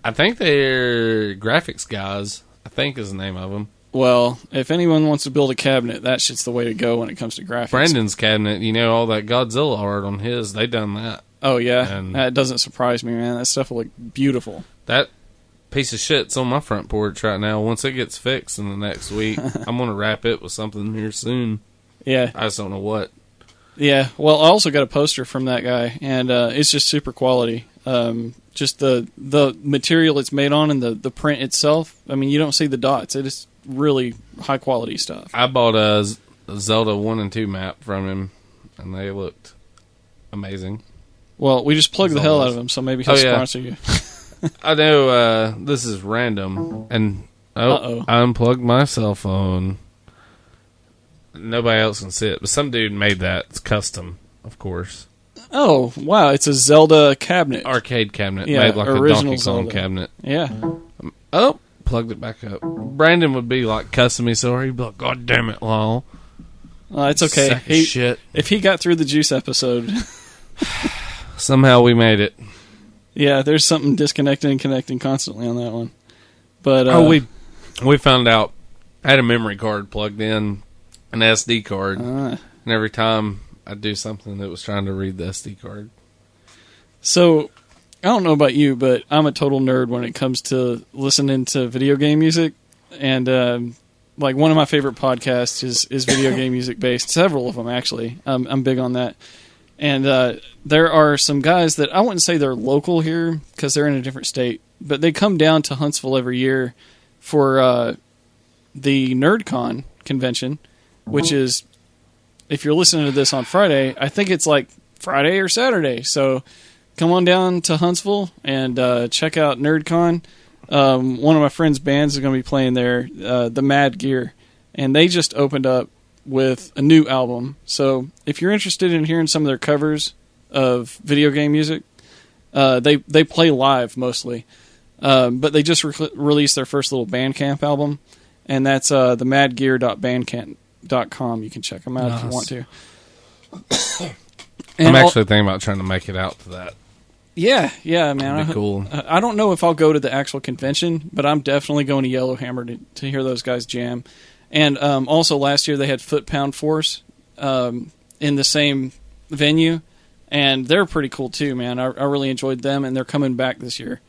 I think they're Graphics Guys, I think is the name of them. Well, if anyone wants to build a cabinet, that shit's the way to go when it comes to graphics. Brandon's cabinet, all that Godzilla art on his, they done that. Oh, yeah. And that doesn't surprise me, man. That stuff will look beautiful. That piece of shit's on my front porch right now. Once it gets fixed in the next week, I'm going to wrap it with something here soon. Yeah. I just don't know what. Yeah. Well, I also got a poster from that guy, and it's just super quality. Just the material it's made on and the print itself. I mean, you don't see the dots. It is really high quality stuff. I bought a Zelda 1 and 2 map from him, and they looked amazing. Well, we just plugged the hell out of him, so maybe he'll sponsor you. I know this is random, and I unplugged my cell phone. Nobody else can see it, but some dude made that. It's custom, of course. Oh, wow. It's a Zelda cabinet. Arcade cabinet. Made like a Donkey Kong Zelda cabinet. Yeah. Oh, plugged it back up. Brandon would be like cussing me, so he'd be like, God damn it, lol. It's okay. Shit. If he got through the Juice episode. Somehow we made it. Yeah, there's something disconnecting and connecting constantly on that one. But we found out I had a memory card plugged in, an SD card, and every time I'd do something that was trying to read the SD card. So, I don't know about you, but I'm a total nerd when it comes to listening to video game music. And, like, one of my favorite podcasts is video game music based. Several of them, actually. I'm big on that. And there are some guys that I wouldn't say they're local here because they're in a different state, but they come down to Huntsville every year for the NerdCon convention, which is, if you're listening to this on Friday, I think it's like Friday or Saturday. So come on down to Huntsville and check out NerdCon. One of my friend's bands is going to be playing there, the Mad Gear, and they just opened up with a new album. So if you're interested in hearing some of their covers of video game music, they play live mostly. But they just released their first little Bandcamp album, and that's themadgear.bandcamp.com. You can check them out if you want to. I'm actually thinking about trying to make it out to that. Yeah, man. That'd be cool. I don't know if I'll go to the actual convention, but I'm definitely going to Yellowhammer to hear those guys jam. And also last year they had Foot Pound Force in the same venue, and they're pretty cool too, man. I really enjoyed them, and they're coming back this year.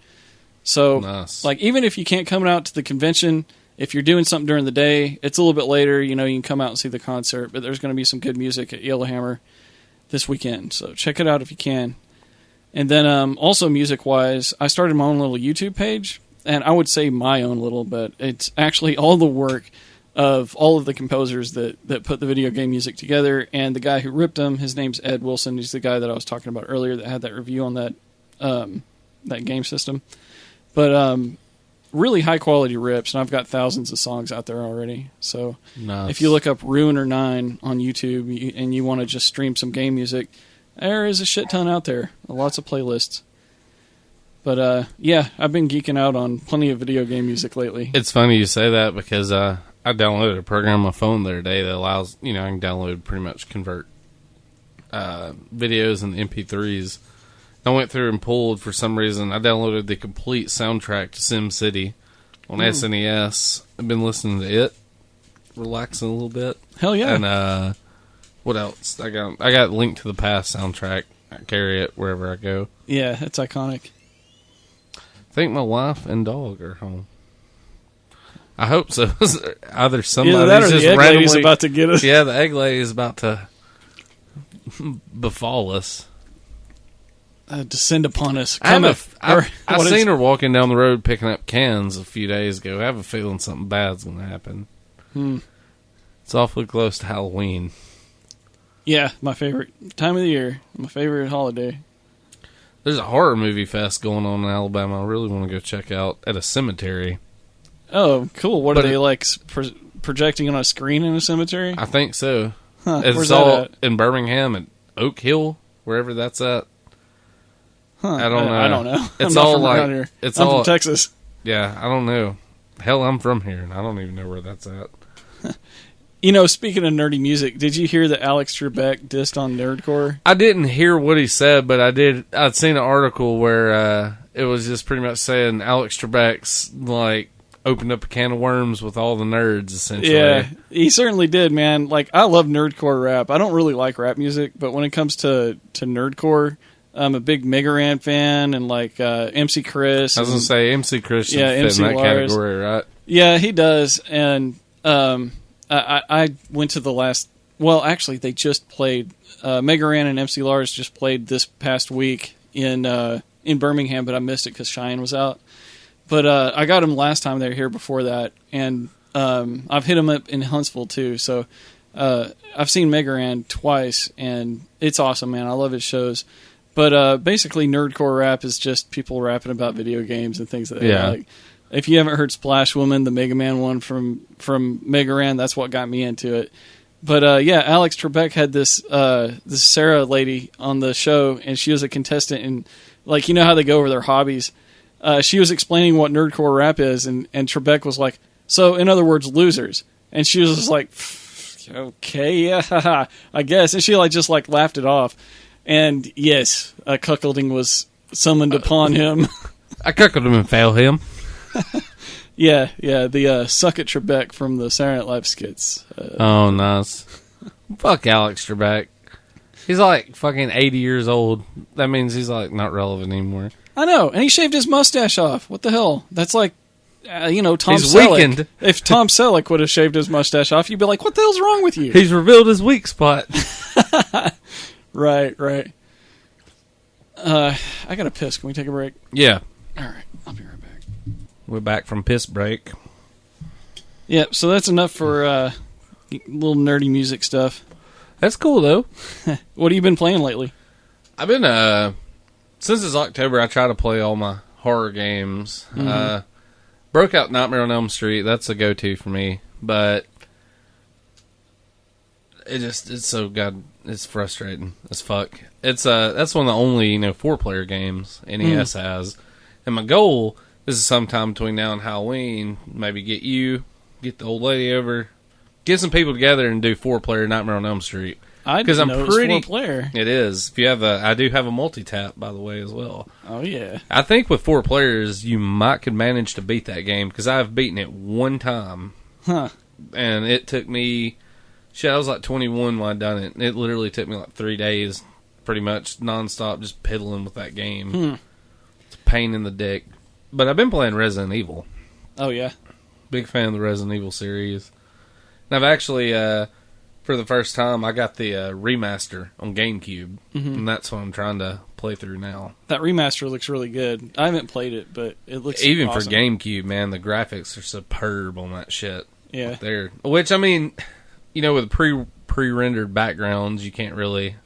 So, like, even if you can't come out to the convention, if you're doing something during the day, it's a little bit later, you can come out and see the concert, but there's going to be some good music at Yellowhammer this weekend, so check it out if you can. And then also music-wise, I started my own little YouTube page, and I would say my own little, but it's actually all the work of all of the composers that put the video game music together, and the guy who ripped them, his name's Ed Wilson. He's the guy that I was talking about earlier that had that review on that game system. But really high quality rips, and I've got thousands of songs out there already. So nice. If you look up Ruiner 9 on YouTube and you want to just stream some game music, there is a shit ton out there. Lots of playlists. But yeah, I've been geeking out on plenty of video game music lately. It's funny you say that because I downloaded a program on my phone the other day that allows, I can download, pretty much convert videos and MP3s. I went through and pulled, for some reason, I downloaded the complete soundtrack to SimCity on SNES. I've been listening to it, relaxing a little bit. Hell yeah. And what else? I got Link to the Past soundtrack. I carry it wherever I go. Yeah, it's iconic. I think my wife and dog are home. I hope so. Either somebody's that or just the egg randomly lady's about to get us. Yeah, the egg lady is about to befall us. Descend upon us. I've seen her walking down the road picking up cans a few days ago. I have a feeling something bad's going to happen. It's awfully close to Halloween. Yeah, my favorite time of the year. My favorite holiday. There's a horror movie fest going on in Alabama I really want to go check out at a cemetery. Oh, cool. What are they, like, projecting on a screen in a cemetery? I think so. Huh, it's where's all that at? in Birmingham at Oak Hill, wherever that's at. Huh, I don't know. I don't know. It's I'm not all from like around here. it's I'm all from Texas. Yeah, I don't know. Hell, I'm from here, and I don't even know where that's at. Speaking of nerdy music, did you hear that Alex Trebek dissed on Nerdcore? I didn't hear what he said, but I'd seen an article where it was just pretty much saying Alex Trebek's like opened up a can of worms with all the nerds, essentially. Yeah, he certainly did, man. Like, I love nerdcore rap. I don't really like rap music, but when it comes to nerdcore, I'm a big Megaran fan and like MC Chris. I was going to say MC Chris should fit MC in that Lars. category, right? Yeah, he does. And I went to the last... Well, actually, they just played... Megaran and MC Lars just played this past week in Birmingham, but I missed it because Cheyenne was out. But I got him last time they were here before that, and I've hit him up in Huntsville too. So I've seen Megaran twice, and it's awesome, man. I love his shows. But basically, nerdcore rap is just people rapping about video games and things that they like. If you haven't heard Splash Woman, the Mega Man one from Megaran, that's what got me into it. But yeah, Alex Trebek had this Sarah lady on the show, and she was a contestant, and like, you know how they go over their hobbies. She was explaining what nerdcore rap is, and Trebek was like, so, in other words, losers. And she was just like, okay, yeah, I guess. And she just laughed it off. And yes, cuckolding was summoned upon him. I cuckolded him and failed him. yeah, the Suck It Trebek from the Saturday Night Live skits. Oh, nice. Fuck Alex Trebek. He's like fucking 80 years old. That means he's like not relevant anymore. I know, and he shaved his mustache off. What the hell? That's like, Tom He's Selleck. weakened. If Tom Selleck would have shaved his mustache off, you'd be like, what the hell's wrong with you? He's revealed his weak spot. Right. I gotta piss. Can we take a break? Yeah. All right, I'll be right back. We're back from piss break. Yeah, so that's enough for little nerdy music stuff. That's cool, though. What have you been playing lately? I've been, since it's October, I try to play all my horror games. Mm-hmm. Broke out Nightmare on Elm Street. That's a go-to for me. But it's so it's frustrating as fuck. That's one of the only, 4-player games NES has. And my goal is sometime between now and Halloween, maybe get the old lady over, get some people together and do 4-player Nightmare on Elm Street. Because I'm pretty 4-player. It is. If you have I do have a multi-tap, by the way, as well. Oh yeah. I think with 4 players, you could manage to beat that game because I've beaten it one time. Huh. And it took me. Shit, I was like 21 when I done it. It literally took me like 3 days, pretty much nonstop, just piddling with that game. It's a pain in the dick. But I've been playing Resident Evil. Oh yeah. Big fan of the Resident Evil series. And I've actually. For the first time, I got the remaster on GameCube, and that's what I'm trying to play through now. That remaster looks really good. I haven't played it, but it looks even awesome. for GameCube, man. The graphics are superb on that shit. Yeah, there. Which I mean, with pre-rendered backgrounds, you can't really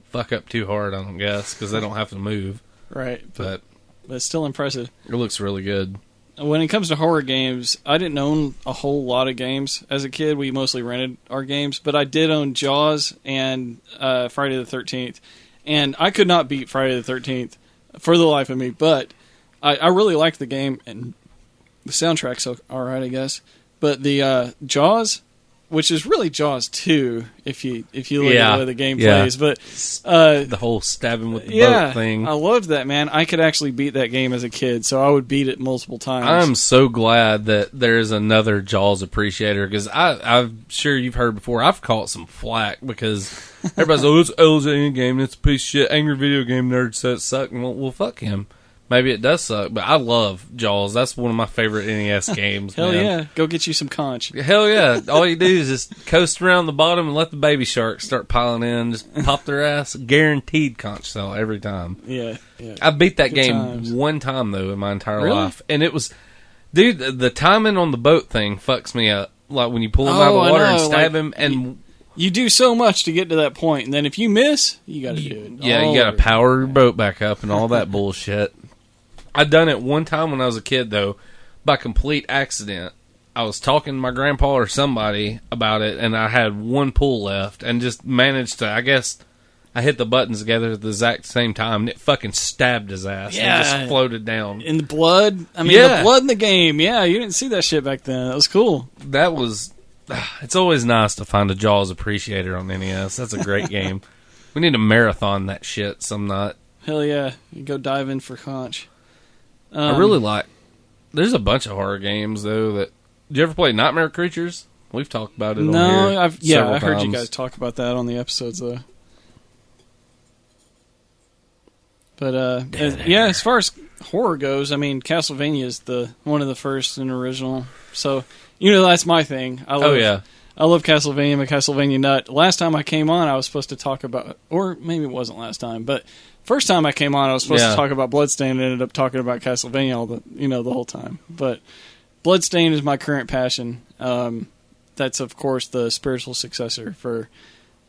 fuck up too hard, I don't guess, because they don't have to move. Right, but it's still impressive. It looks really good. when it comes to horror games, I didn't own a whole lot of games as a kid. We mostly rented our games, but I did own Jaws and Friday the 13th, and I could not beat Friday the 13th for the life of me. But I really liked the game, and the soundtrack's all right, I guess. But the Jaws, which is really Jaws 2, if you look at the way the game plays. But the whole stabbing with the boat thing. I loved that, man. I could actually beat that game as a kid, so I would beat it multiple times. I'm so glad that there's another Jaws appreciator, because I'm sure you've heard before, I've caught some flack because everybody's like, it's LJ game, it's a piece of shit, angry video game nerd said it sucked. Well, fuck him. Maybe it does suck, but I love Jaws. That's one of my favorite NES games. Hell man. Yeah. Go get you some conch. Hell yeah. All you do is just coast around the bottom and let the baby sharks start piling in. Just pop their ass. Guaranteed conch cell every time. Yeah. I beat that Good game times. one time, though, in my entire Really? life. And it was... Dude, the timing on the boat thing fucks me up. Like when you pull him out of the water and stab him and... You do so much to get to that point, and then if you miss, you got to do it. Yeah, you got to power your boat back up and all that bullshit. I done it one time when I was a kid, though, by complete accident. I was talking to my grandpa or somebody about it, and I had one pull left, and just managed to, I guess, I hit the buttons together at the exact same time, and it fucking stabbed his ass and just floated down. In the blood? The blood in the game. Yeah, you didn't see that shit back then. That was cool. That was... It's always nice to find a Jaws appreciator on NES. That's a great game. We need to marathon that shit some night. Hell yeah. You go dive in for conch. I really like... There's a bunch of horror games, though, that... Did you ever play Nightmare Creatures? We've talked about it on here I heard times. you guys talk about that on the episodes, though. But, as far as horror goes, I mean, Castlevania is one of the first and original. So, that's my thing. I love Castlevania. I'm a Castlevania nut. Last time I came on, I was supposed to talk about... Or maybe it wasn't last time, but... First time I came on, I was supposed to talk about Bloodstained and ended up talking about Castlevania the whole time. But Bloodstained is my current passion. That's, of course, the spiritual successor for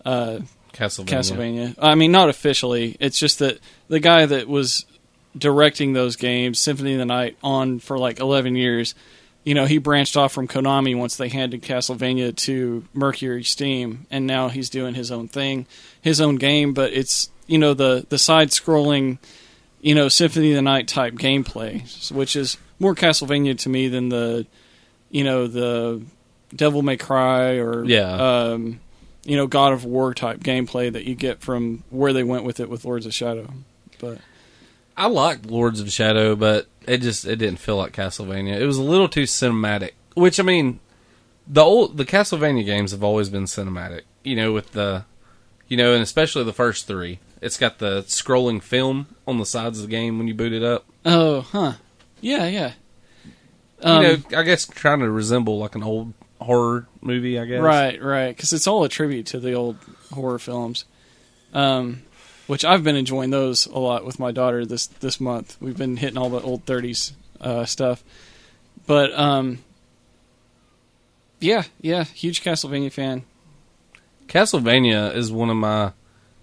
Castlevania. I mean, not officially. It's just that the guy that was directing those games, Symphony of the Night, on for like 11 years, he branched off from Konami once they handed Castlevania to Mercury Steam, and now he's doing his own thing, his own game, but it's... the side-scrolling, Symphony of the Night type gameplay, which is more Castlevania to me than the Devil May Cry or, God of War type gameplay that you get from where they went with it with Lords of Shadow. But I liked Lords of Shadow, but it didn't feel like Castlevania. It was a little too cinematic, which, I mean, the Castlevania games have always been cinematic, with the... and especially the first three. It's got the scrolling film on the sides of the game when you boot it up. Oh, huh. Yeah. I guess trying to resemble like an old horror movie, I guess. Right. Because it's all a tribute to the old horror films. Which I've been enjoying those a lot with my daughter this month. We've been hitting all the old 30s stuff. But, huge Castlevania fan. Castlevania is one of my...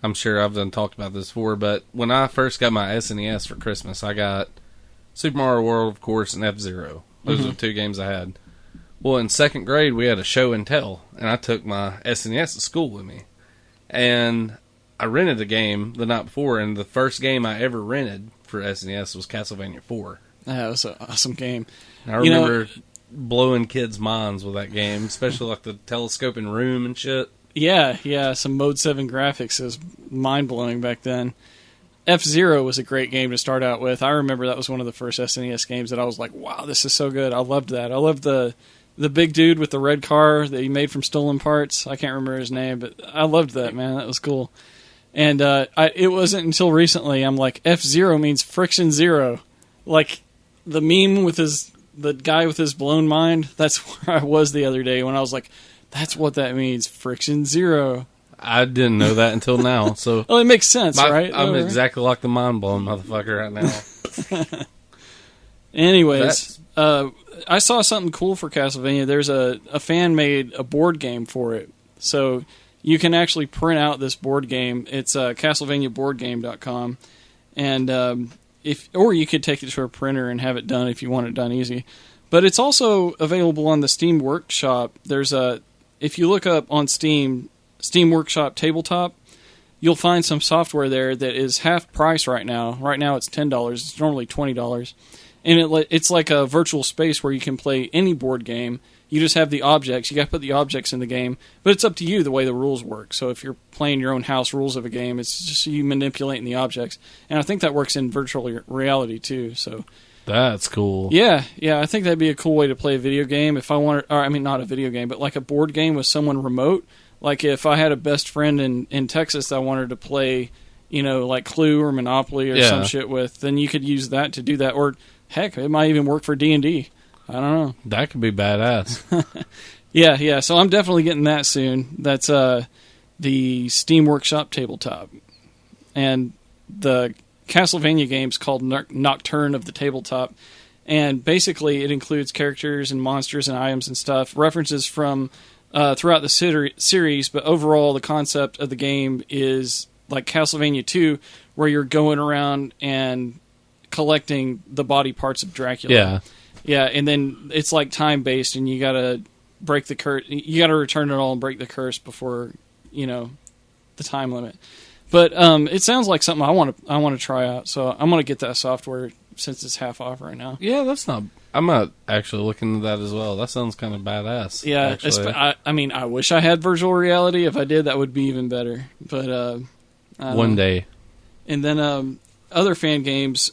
I'm sure I've talked about this before, but when I first got my SNES for Christmas, I got Super Mario World, of course, and F-Zero. Those are the two games I had. Well, in second grade, we had a show and tell, and I took my SNES to school with me. And I rented a game the night before, and the first game I ever rented for SNES was Castlevania 4. That was an awesome game. And I remember blowing kids' minds with that game, especially like the telescoping room and shit. Yeah, some Mode 7 graphics is mind-blowing back then. F-Zero was a great game to start out with. I remember that was one of the first SNES games that I was like, wow, this is so good. I loved that. I loved the big dude with the red car that he made from stolen parts. I can't remember his name, but I loved that, man. That was cool. And it wasn't until recently I'm like, F-Zero means friction zero. Like, the meme with the guy with his blown mind, that's where I was the other day when I was like, that's what that means, friction zero. I didn't know that until now. So well, it makes sense, right? I'm exactly like the mind-blown motherfucker right now. Anyways, I saw something cool for Castlevania. There's a fan made a board game for it. So you can actually print out this board game. It's CastlevaniaBoardGame.com. And or you could take it to a printer and have it done if you want it done easy. But it's also available on the Steam Workshop. If you look up on Steam Workshop Tabletop, you'll find some software there that is half price right now. Right now it's $10. It's normally $20. And it's like a virtual space where you can play any board game. You just have the objects. You got to put the objects in the game. But it's up to you the way the rules work. So if you're playing your own house rules of a game, it's just you manipulating the objects. And I think that works in virtual reality too. So that's cool. Yeah. I think that'd be a cool way to play a video game. If I wanted, or I mean, not a video game, but like a board game with someone remote. Like if I had a best friend in Texas that I wanted to play, like Clue or Monopoly or some shit with, then you could use that to do that. Or heck, it might even work for D&D. I don't know. That could be badass. Yeah. So I'm definitely getting that soon. That's the Steam Workshop Tabletop. And the Castlevania game's called Nocturne of the Tabletop. And basically it includes characters and monsters and items and stuff, references from throughout the series, but overall the concept of the game is like Castlevania 2, where you're going around and collecting the body parts of Dracula. Yeah, and then it's like time-based, and you gotta break the curse. You gotta return it all and break the curse before, the time limit. But it sounds like something I want to try out, so I'm gonna get that software since it's half off right now. Yeah, that's not... I'm not actually looking at that as well. That sounds kind of badass. Yeah, I mean, I wish I had virtual reality. If I did, that would be even better. But one day. And then other fan games.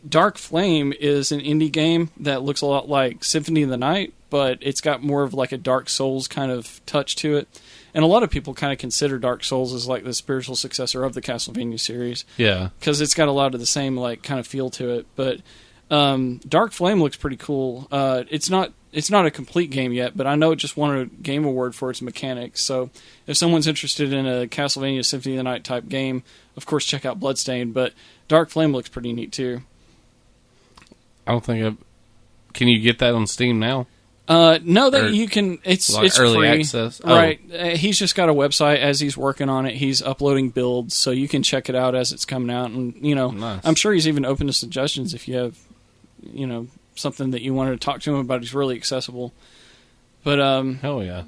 Dark Flame is an indie game that looks a lot like Symphony of the Night, but it's got more of like a Dark Souls kind of touch to it. And a lot of people kind of consider Dark Souls as like the spiritual successor of the Castlevania series. Yeah, because it's got a lot of the same like kind of feel to it. But Dark Flame looks pretty cool. It's not a complete game yet, but I know it just won a game award for its mechanics. So if someone's interested in a Castlevania Symphony of the Night type game, of course check out Bloodstained. But Dark Flame looks pretty neat too. I don't think can you get that on Steam now? No, that you can. It's early free. access, right? He's just got a website as he's working on it. He's uploading builds, so you can check it out as it's coming out. And nice. I'm sure he's even open to suggestions if you have, something that you wanted to talk to him about. He's really accessible. But hell yeah!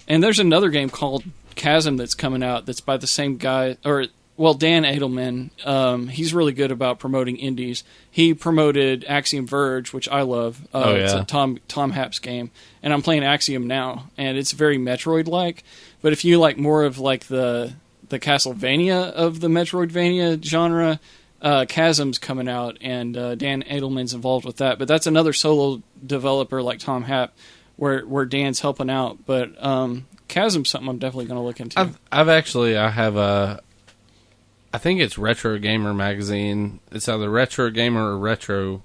And there's another game called Chasm that's coming out. That's by the same guy, Dan Edelman. He's really good about promoting indies. He promoted Axiom Verge, which I love. It's a Tom Happ's game, and I'm playing Axiom now, and it's very Metroid-like. But if you like more of like the Castlevania of the Metroidvania genre, Chasm's coming out, and Dan Edelman's involved with that. But that's another solo developer like Tom Happ, where Dan's helping out. But Chasm's something I'm definitely going to look into. I have a. I think it's Retro Gamer magazine. It's either Retro Gamer or Retro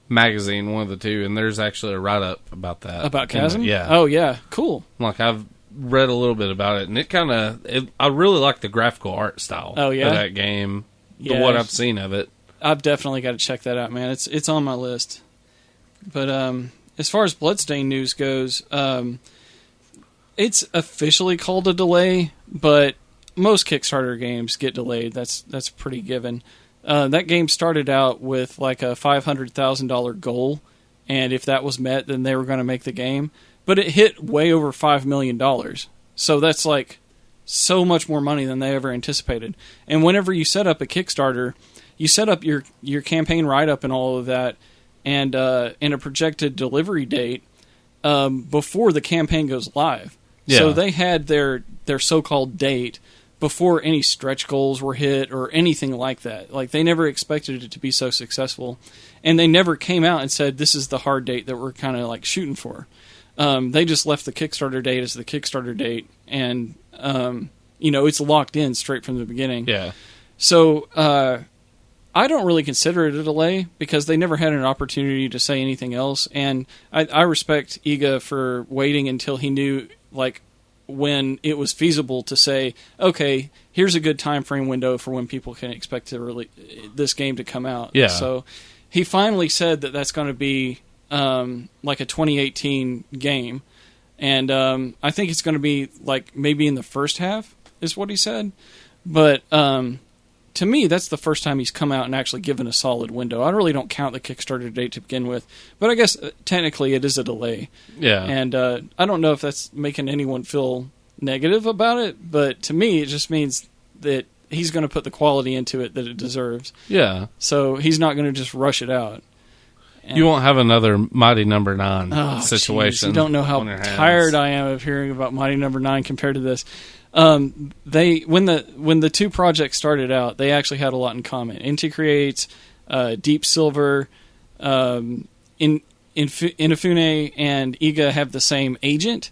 Magazine, one of the two. And there's actually a write-up about that. About Chasm? Yeah. Oh, yeah. Cool. Like, I've read a little bit about it, and it kind of... I really like the graphical art style of that game, what I've seen of it. I've definitely got to check that out, man. It's on my list. But as far as Bloodstained news goes, it's officially called a delay, but... most Kickstarter games get delayed. That's pretty given. That game started out with like a $500,000 goal, and if that was met, then they were going to make the game. But it hit way over $5 million. So that's like so much more money than they ever anticipated. And whenever you set up a Kickstarter, you set up your campaign write-up and all of that, and in a projected delivery date before the campaign goes live. Yeah. So they had their so-called date before any stretch goals were hit or anything like that. Like, they never expected it to be so successful. And they never came out and said, this is the hard date that we're kind of like shooting for. They just left the Kickstarter date as the Kickstarter date. And, it's locked in straight from the beginning. Yeah. So, I don't really consider it a delay because they never had an opportunity to say anything else. And I respect Iga for waiting until he knew, like, when it was feasible to say, okay, here's a good time frame window for when people can expect this game to come out. Yeah. So he finally said that that's going to be like a 2018 game, and I think it's going to be like maybe in the first half is what he said. But to me, that's the first time he's come out and actually given a solid window. I really don't count the Kickstarter date to begin with, but I guess technically it is a delay. Yeah. And I don't know if that's making anyone feel negative about it, but to me, it just means that he's going to put the quality into it that it deserves. Yeah. So he's not going to just rush it out. And you won't have another Mighty Number 9 situation. Geez, you don't know how tired I am of hearing about Mighty Number 9 compared to this. When the two projects started out, they actually had a lot in common. Inti Creates, Deep Silver, Inafune, and IGA have the same agent.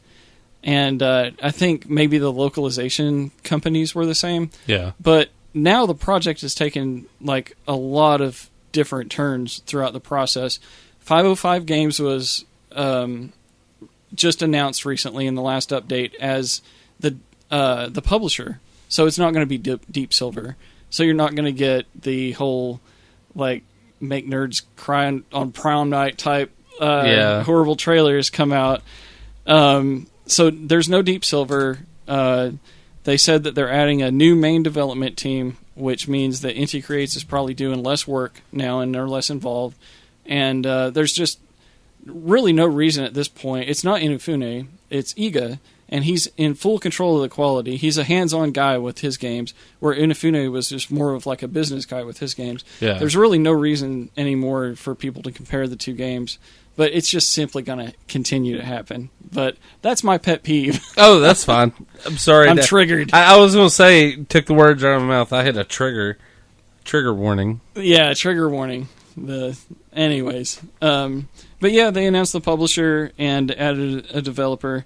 And I think maybe the localization companies were the same. Yeah. But now the project has taken like a lot of different turns throughout the process. 505 Games was just announced recently in the last update as the publisher. So it's not going to be Deep Silver. So you're not going to get the whole like make nerds cry on prom night type horrible trailers come out. So there's no Deep Silver. They said that they're adding a new main development team, which means that Inti Creates is probably doing less work now and they're less involved. And there's just really no reason at this point. It's not Inafune, it's Iga, and he's in full control of the quality. He's a hands-on guy with his games, where Inafune was just more of like a business guy with his games. Yeah. There's really no reason anymore for people to compare the two games. But it's just simply going to continue to happen. But that's my pet peeve. Oh, that's fine. I'm sorry. I'm triggered. I was going to say, took the words out of my mouth. I hit a trigger warning. Yeah, trigger warning. Anyways. But yeah, they announced the publisher and added a developer.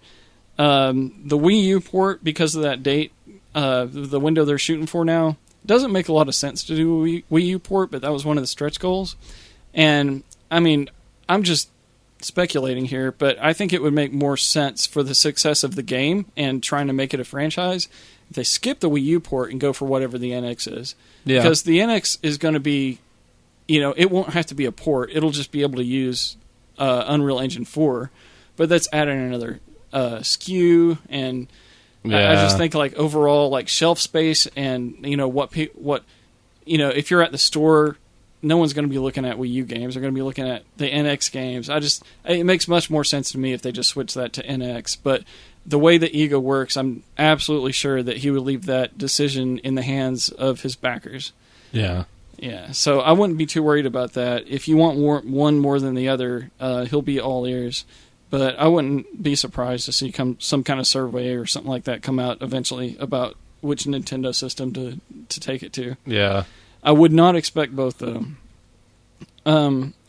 The Wii U port, because of that date, the window they're shooting for now, doesn't make a lot of sense to do a Wii U port, but that was one of the stretch goals. And, I mean, I'm just speculating here, but I think it would make more sense for the success of the game and trying to make it a franchise if they skip the Wii U port and go for whatever the NX is. Yeah. Because the NX is going to be, it won't have to be a port. It'll just be able to use Unreal Engine 4, but that's adding another SKU, and I just think like overall like shelf space and if you're at the store, no one's going to be looking at Wii U games. They're going to be looking at the NX games. It makes much more sense to me if they just switch that to NX. But the way that IGA works, I'm absolutely sure that he would leave that decision in the hands of his backers. Yeah. Yeah. So I wouldn't be too worried about that. If you want one more than the other, he'll be all ears. But I wouldn't be surprised to see some kind of survey or something like that come out eventually about which Nintendo system to take it to. Yeah. I would not expect both, though.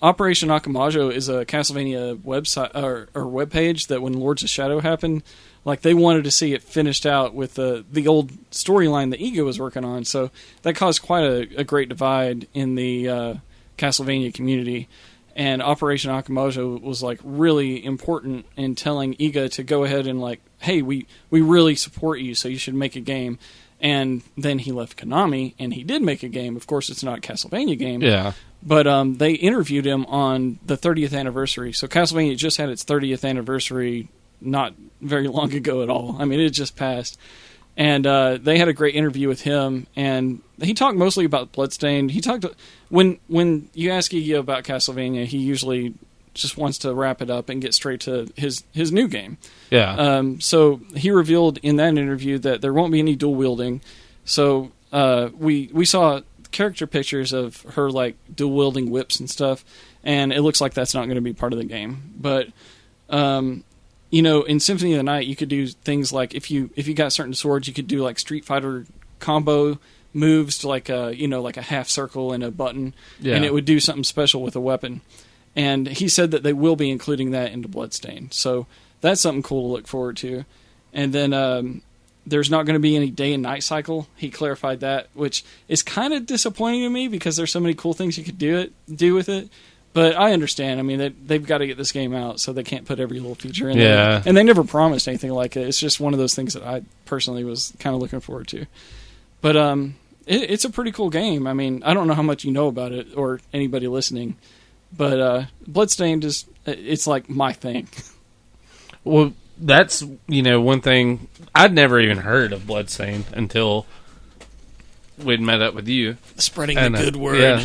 Operation Akamajo is a Castlevania website or webpage that when Lords of Shadow happened, like they wanted to see it finished out with the old storyline that Iga was working on. So that caused quite a great divide in the Castlevania community. And Operation Akamajo was like really important in telling Iga to go ahead and like, hey, we really support you, so you should make a game. And then he left Konami, and he did make a game. Of course, it's not a Castlevania game. Yeah. But they interviewed him on the 30th anniversary. So Castlevania just had its 30th anniversary not very long ago at all. I mean, it just passed. And they had a great interview with him, and he talked mostly about Bloodstained. He talked when you ask Iggy about Castlevania, he usually just wants to wrap it up and get straight to his new game. Yeah. So he revealed in that interview that there won't be any dual wielding. So we saw character pictures of her like dual wielding whips and stuff, and it looks like that's not going to be part of the game. But in Symphony of the Night, you could do things like if you got certain swords, you could do like Street Fighter combo moves to like a half circle and a button, and it would do something special with a weapon. And he said that they will be including that into Bloodstained. So that's something cool to look forward to. And then there's not going to be any day and night cycle. He clarified that, which is kind of disappointing to me because there's so many cool things you could do with it. But I understand. I mean, they've got to get this game out, so they can't put every little feature in there. And they never promised anything like it. It's just one of those things that I personally was kind of looking forward to. But it's a pretty cool game. I mean, I don't know how much you know about it or anybody listening. But Bloodstained it's like my thing. Well, that's, one thing. I'd never even heard of Bloodstained until we'd met up with you. Spreading the good word. Yeah.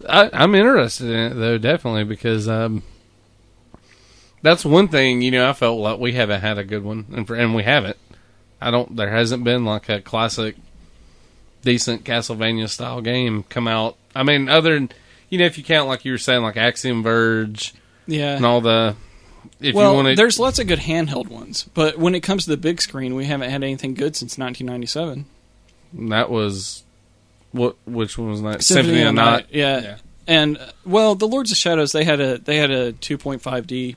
I'm interested in it, though, definitely, because that's one thing, I felt like we haven't had a good one, and we haven't. There hasn't been like a classic, decent Castlevania-style game come out. I mean, other than, if you count, like you were saying, like Axiom Verge, and all the... there's lots of good handheld ones, but when it comes to the big screen, we haven't had anything good since 1997. That was... Which one was that? Symphony of the Night. Yeah. And, the Lords of Shadows, they had a 2.5D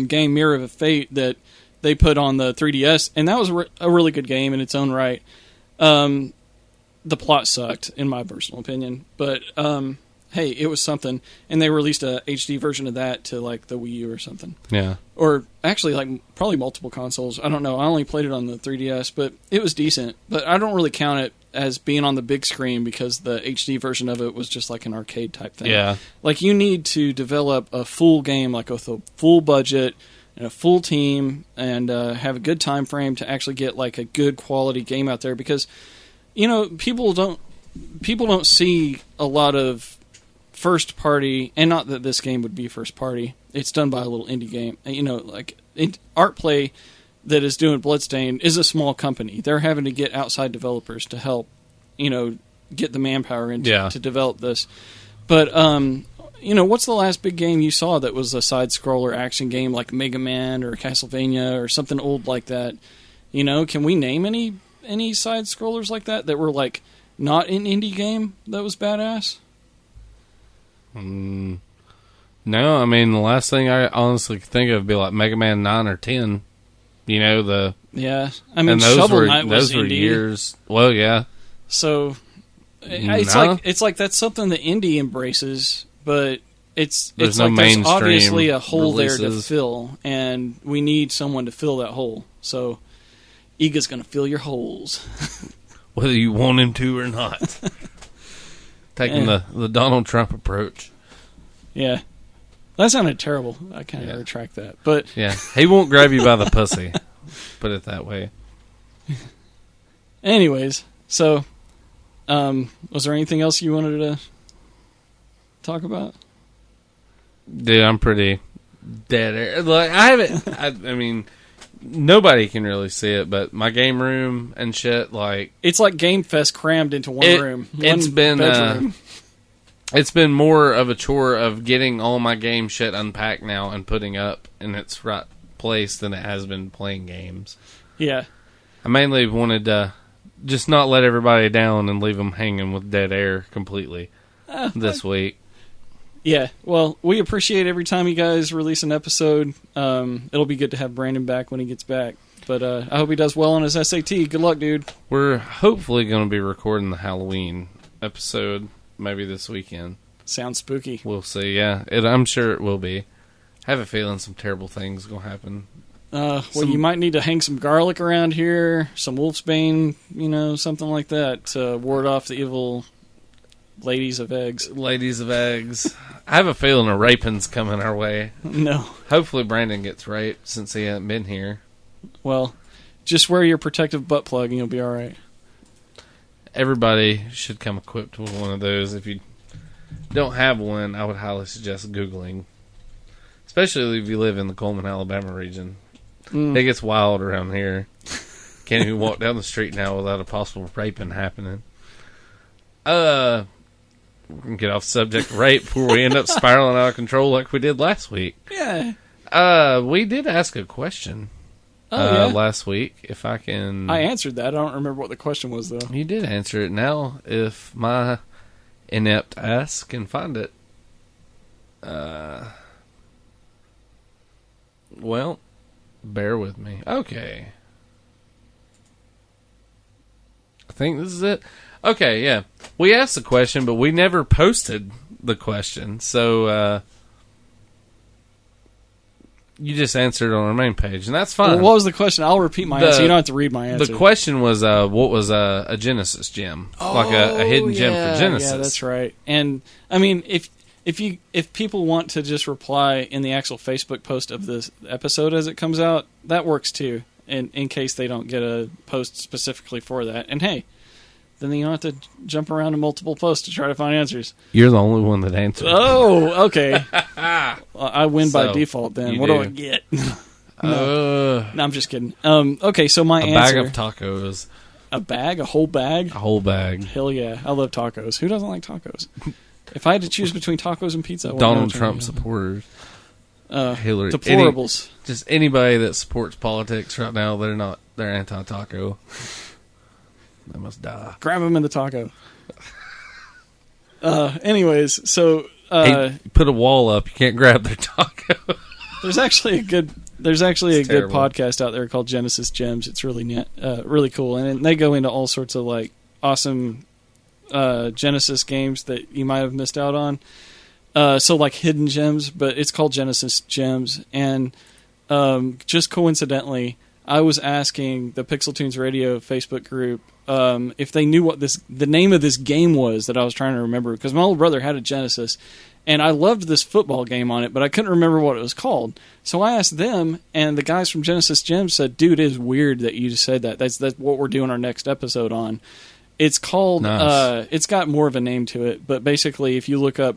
game, Mirror of Fate, that they put on the 3DS, and that was a really good game in its own right. The plot sucked, in my personal opinion, but hey, it was something. And they released a HD version of that to like the Wii U or something. Yeah. Or actually, like probably multiple consoles. I don't know. I only played it on the 3DS, but it was decent. But I don't really count it as being on the big screen because the HD version of it was just like an arcade type thing. Yeah. Like you need to develop a full game, like with a full budget and a full team, and have a good time frame to actually get like a good quality game out there. Because people don't see a lot of first party, and not that this game would be first party. It's done by a little indie game. Like Artplay that is doing Bloodstained is a small company. They're having to get outside developers to help, get the manpower in to develop this. But what's the last big game you saw that was a side scroller action game like Mega Man or Castlevania or something old like that? Can we name any side scrollers like that were like not an indie game that was badass? No, I mean, the last thing I honestly could think of would be like Mega Man 9 or 10. Yeah, I mean, Shovel Knight was those were years. Well, yeah. So it's like that's something that indie embraces, but it's there's obviously a hole releases there to fill, and we need someone to fill that hole. So Iga's going to fill your holes, whether you want him to or not. Taking the Donald Trump approach. Yeah. That sounded terrible. I kind of retract that. But yeah, he won't grab you by the pussy. Put it that way. Anyways, so was there anything else you wanted to talk about? Dude, I'm pretty dead air. Like, I mean, nobody can really see it, but my game room and shit, like... It's like Game Fest crammed into one room. It's been more of a chore of getting all my game shit unpacked now and putting up in its right place than it has been playing games. Yeah. I mainly wanted to just not let everybody down and leave them hanging with dead air completely this week. Yeah, well, we appreciate every time you guys release an episode. It'll be good to have Brandon back when he gets back. But I hope he does well on his SAT. Good luck, dude. We're hopefully going to be recording the Halloween episode maybe this weekend. Sounds spooky. We'll see, yeah. I'm sure it will be. I have a feeling some terrible things are going to happen. You might need to hang some garlic around here, some wolfsbane, something like that to ward off the evil ladies of eggs. Ladies of eggs. I have a feeling a raping's coming our way. No. Hopefully Brandon gets raped since he hasn't been here. Well, just wear your protective butt plug and you'll be all right. Everybody should come equipped with one of those. If you don't have one, I would highly suggest Googling. Especially if you live in the Coleman, Alabama region. It gets wild around here. Can't even walk down the street now without a possible raping happening. We can get off the subject of rape before we end up spiraling out of control like we did last week. Yeah. We did ask a question. Last week, if I can... I answered that. I don't remember what the question was, though. You did answer it. Now, if my inept ass can find it. Well, bear with me. Okay. I think this is it. Okay, yeah. We asked the question, but we never posted the question. So, you just answered on our main page, and that's fine. Well, what was the question? I'll repeat my answer. You don't have to read my answer. The question was, what was a Genesis gem? Like a hidden gem for Genesis. Yeah, that's right. And, I mean, if people want to just reply in the actual Facebook post of this episode as it comes out, that works too, in case they don't get a post specifically for that. And hey, Then you don't have to jump around to multiple posts to try to find answers. You're the only one that answered. Oh, okay. I win by default then. What do I get? No, I'm just kidding. Okay, so my answer... A bag of tacos. A bag? A whole bag? A whole bag. Hell yeah. I love tacos. Who doesn't like tacos? If I had to choose between tacos and pizza... Donald Trump supporters. Hillary. Deplorables. Just anybody that supports politics right now, they're anti-taco. They must die. Grab them in the taco. Anyways, so... hey, put a wall up. You can't grab their taco. There's actually a good podcast out there called Genesis Gems. It's really really cool, and they go into all sorts of like awesome Genesis games that you might have missed out on. So like hidden gems, but it's called Genesis Gems. And just coincidentally, I was asking the Pixel Tunes Radio Facebook group if they knew what the name of this game was that I was trying to remember, because my older brother had a Genesis, and I loved this football game on it, but I couldn't remember what it was called. So I asked them, and the guys from Genesis Gems said, "Dude, it is weird that you just said that. That's what we're doing our next episode on." It's called. Nice. It's got more of a name to it, but basically, if you look up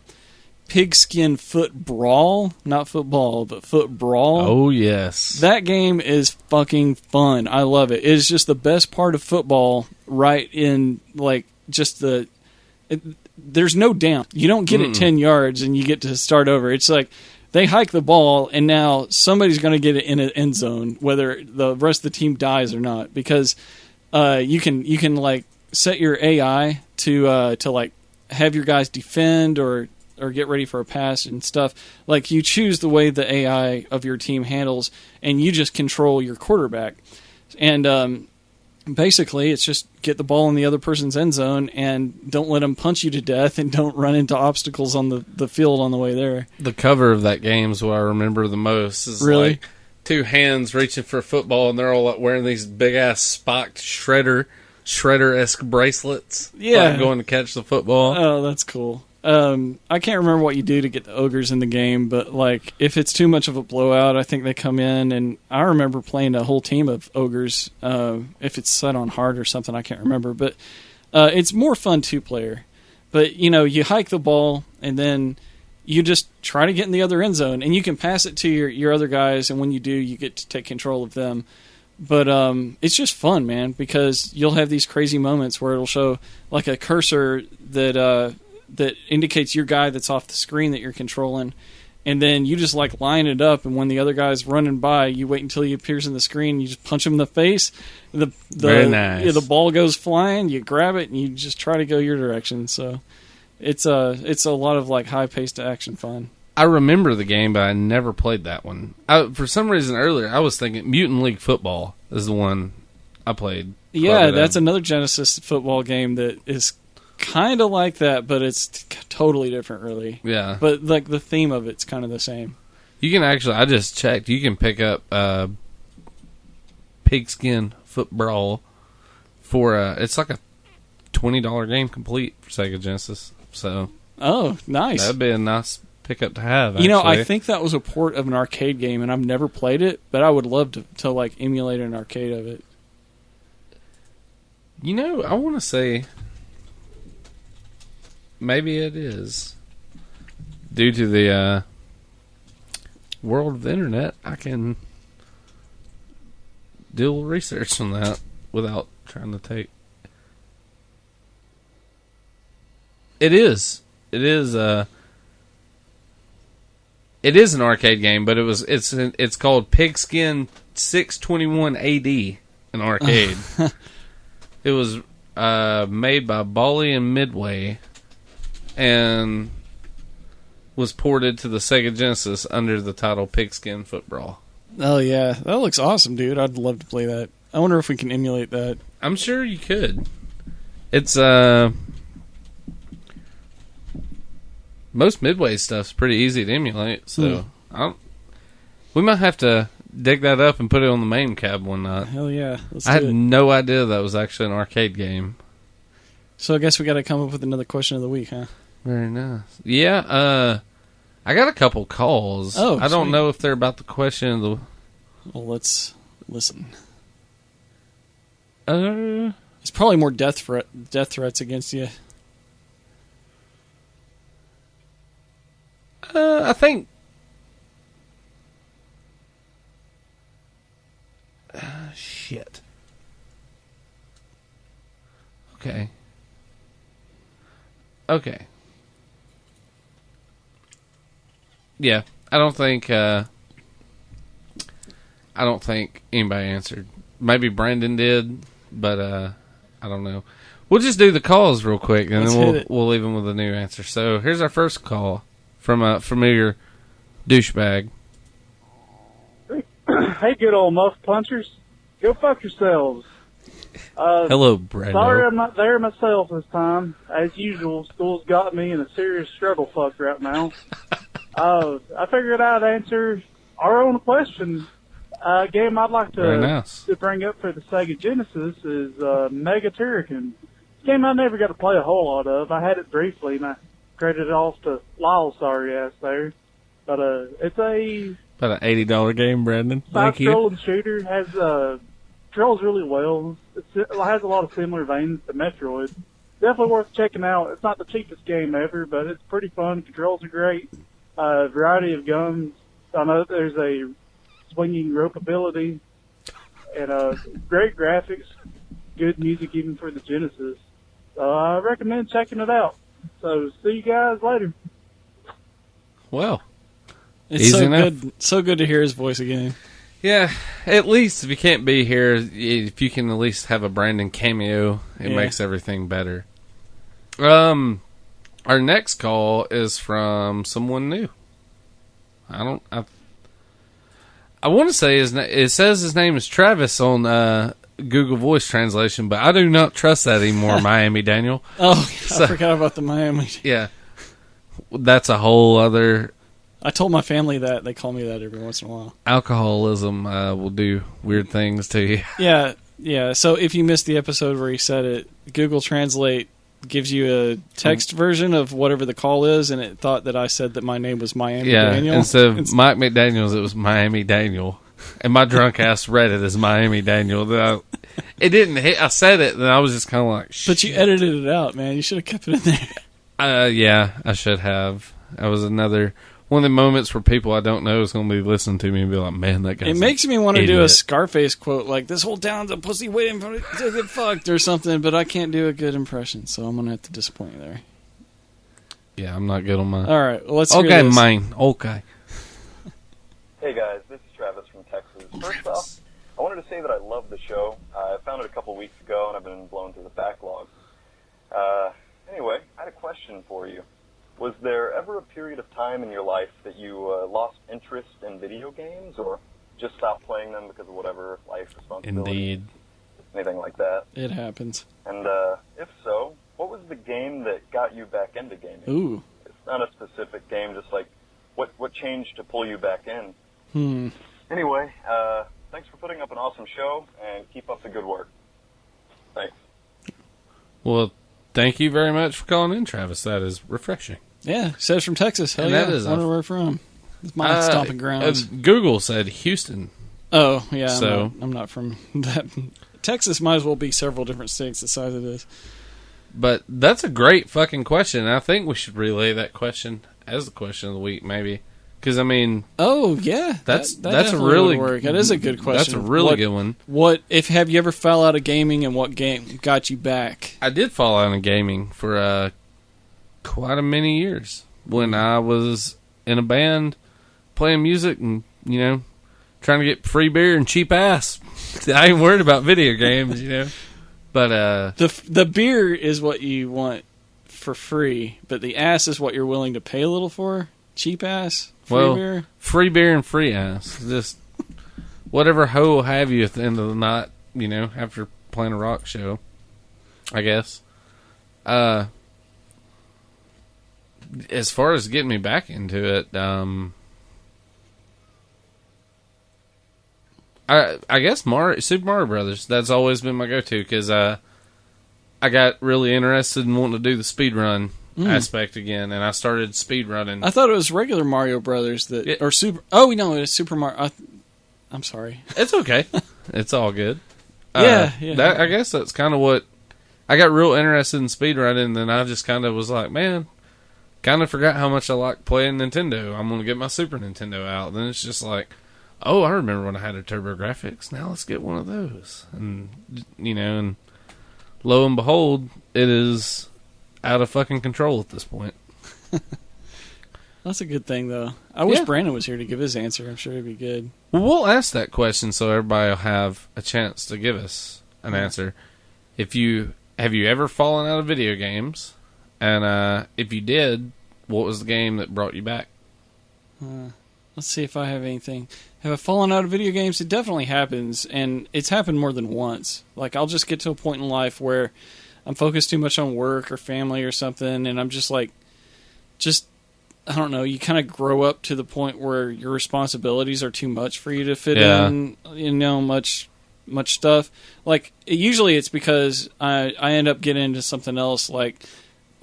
Pigskin Foot Brawl, not football, but Foot Brawl. Oh, yes. That game is fucking fun. I love it. It is just the best part of football, right in, like, just there's no down. You don't get it 10 yards and you get to start over. It's like they hike the ball and now somebody's going to get it in an end zone, whether the rest of the team dies or not, because you can like set your AI to like have your guys defend or get ready for a pass and stuff. Like, you choose the way the AI of your team handles, and you just control your quarterback. And basically, it's just get the ball in the other person's end zone and don't let them punch you to death and don't run into obstacles on the field on the way there. The cover of that game is what I remember the most. Is really? Like two hands reaching for a football, and they're all like wearing these big-ass spiked Shredder-esque bracelets. Yeah. Like going to catch the football. Oh, that's cool. I can't remember what you do to get the ogres in the game, but like if it's too much of a blowout, I think they come in, and I remember playing a whole team of ogres. If it's set on hard or something, I can't remember, but it's more fun 2-player. But you hike the ball, and then you just try to get in the other end zone, and you can pass it to your other guys, and when you do, you get to take control of them. But it's just fun, man, because you'll have these crazy moments where it'll show like a cursor that indicates your guy that's off the screen that you're controlling, and then you just like line it up, and when the other guy's running by, you wait until he appears in the screen, you just punch him in the face. Very nice. The ball goes flying, you grab it, and you just try to go your direction. So it's a lot of like high-paced action fun. I remember the game, but I never played that one. For some reason earlier, I was thinking Mutant League Football is the one I played. Yeah, that's another Genesis football game that is kind of like that, but it's totally different, really. Yeah. But like the theme of it's kind of the same. You can actually, I just checked, you can pick up Pigskin Foot Brawl for, it's like a $20 game complete for Sega Genesis. So. Oh, nice. That'd be a nice pickup to have, actually. I think that was a port of an arcade game, and I've never played it, but I would love to like emulate an arcade of it. I want to say maybe it is. Due to the world of the internet, I can do a little research on that without trying to take. It is an arcade game, but it's called Pigskin 621 AD, an arcade. It was made by Bally and Midway and was ported to the Sega Genesis under the title Pigskin Foot Brawl. Oh yeah, that looks awesome, dude. I'd love to play that. I wonder if we can emulate that. I'm sure you could. It's most Midway stuff's pretty easy to emulate, so we might have to dig that up and put it on the main cab one night. Hell yeah. I had no idea that was actually an arcade game. So I guess we got to come up with another question of the week, huh? Very nice. Yeah, I got a couple calls. Oh, I don't know if they're about the question of the... Well, let's listen. It's probably more death threats against you. I think. Shit. Okay. Yeah, I don't think anybody answered. Maybe Brandon did, but I don't know. We'll just do the calls real quick, and then we'll leave them with a new answer. So here's our first call from a familiar douchebag. Hey, good old muff punchers. Go fuck yourselves. Hello, Brando. Sorry I'm not there myself this time. As usual, school's got me in a serious struggle fuck right now. I figured I'd answer our own question. A game I'd like to bring up for the Sega Genesis is Mega Turrican. This game I never got to play a whole lot of. I had it briefly, and I credit it off to Lyle's sorry ass there. But it's about an $80 game, Brandon. Thank you. Side-scrolling shooter controls really well. It has a lot of similar veins to Metroid. Definitely worth checking out. It's not the cheapest game ever, but it's pretty fun. Controls are great. Variety of guns. I know there's a swinging rope ability, and great graphics, good music even for the Genesis. So I recommend checking it out. So see you guys later. Well, it's so good to hear his voice again. Yeah, at least if you can't be here, if you can at least have a Brandon cameo, it makes everything better. Our next call is from someone new. I want to say it says his name is Travis on Google Voice Translation, but I do not trust that anymore, Miami Daniel. Oh, I forgot about the Miami. Yeah. That's a whole other... I told my family that. They call me that every once in a while. Alcoholism will do weird things to you. Yeah. So if you missed the episode where he said it, Google Translate gives you a text version of whatever the call is, and it thought that I said that my name was Miami Daniel. Instead of Mike McDaniels, it was Miami Daniel. And my drunk ass read it as Miami Daniel. It didn't hit. I said it, and I was just kind of like, shit. But you edited it out, man. You should have kept it in there. Yeah, I should have. That was another... one of the moments where people I don't know is going to be listening to me and be like, man, that guy's It makes me want to idiot. do a Scarface quote, like, this whole town's a pussy waiting for it to get fucked or something, but I can't do a good impression, so I'm going to have to disappoint you there. Yeah, I'm not good on mine. All right, well, let's hear this. this. Mine. Okay. Hey, guys, this is Travis from Texas. First off, I wanted to say that I love the show. I found it a couple weeks ago, and I've been blown through the backlog. Anyway, I had a question for you. Was there ever a period of time in your life that you lost interest in video games or just stopped playing them because of whatever life responsibility? Indeed. Anything like that? It happens. And if so, what was the game that got you back into gaming? Ooh. It's not a specific game, just like what changed to pull you back in? Anyway, thanks for putting up an awesome show, and keep up the good work. Thanks. Well, thank you very much for calling in, Travis. That is refreshing. Yeah, says from Texas. Hell and yeah. That is wonder where from. It's my stomping grounds. Google said Houston. Oh, yeah. So, I'm not from that. Texas might as well be several different states the size it is. But that's a great fucking question. I think we should relay that question as the question of the week, maybe. Because, I mean... Oh, yeah. That's a really... work. That is a good question. That's a really good one. Have you ever fell out of gaming, and what game got you back? I did fall out of gaming for quite a many years. When I was in a band, playing music, and, trying to get free beer and cheap ass. I ain't worried about video games, But the beer is what you want for free, but the ass is what you're willing to pay a little for. Cheap ass, beer, free beer and free ass. Just whatever hoe will have you at the end of the night. After playing a rock show, I guess. As far as getting me back into it, I guess Super Mario Brothers. That's always been my go-to because I got really interested in wanting to do the speedrun aspect again, and I started speedrunning. I thought it was regular Mario Brothers or Super. Oh no, it was Super Mario. I'm sorry. It's okay. It's all good. Yeah. I guess that's kind of what I got real interested in speedrunning, and then I just kind of was like, man, kind of forgot how much I like playing Nintendo. I'm going to get my Super Nintendo out. Then it's just like, oh, I remember when I had a TurboGrafx. Now let's get one of those. And, and lo and behold, it is out of fucking control at this point. That's a good thing, though. I wish Brandon was here to give his answer. I'm sure it'd be good. Well, we'll ask that question so everybody will have a chance to give us an answer. Have you ever fallen out of video games? And if you did, what was the game that brought you back? Let's see if I have anything. Have I fallen out of video games? It definitely happens, and it's happened more than once. Like, I'll just get to a point in life where I'm focused too much on work or family or something, and I'm just like, I don't know, you kind of grow up to the point where your responsibilities are too much for you to fit in, much stuff. Like, usually it's because I end up getting into something else, like,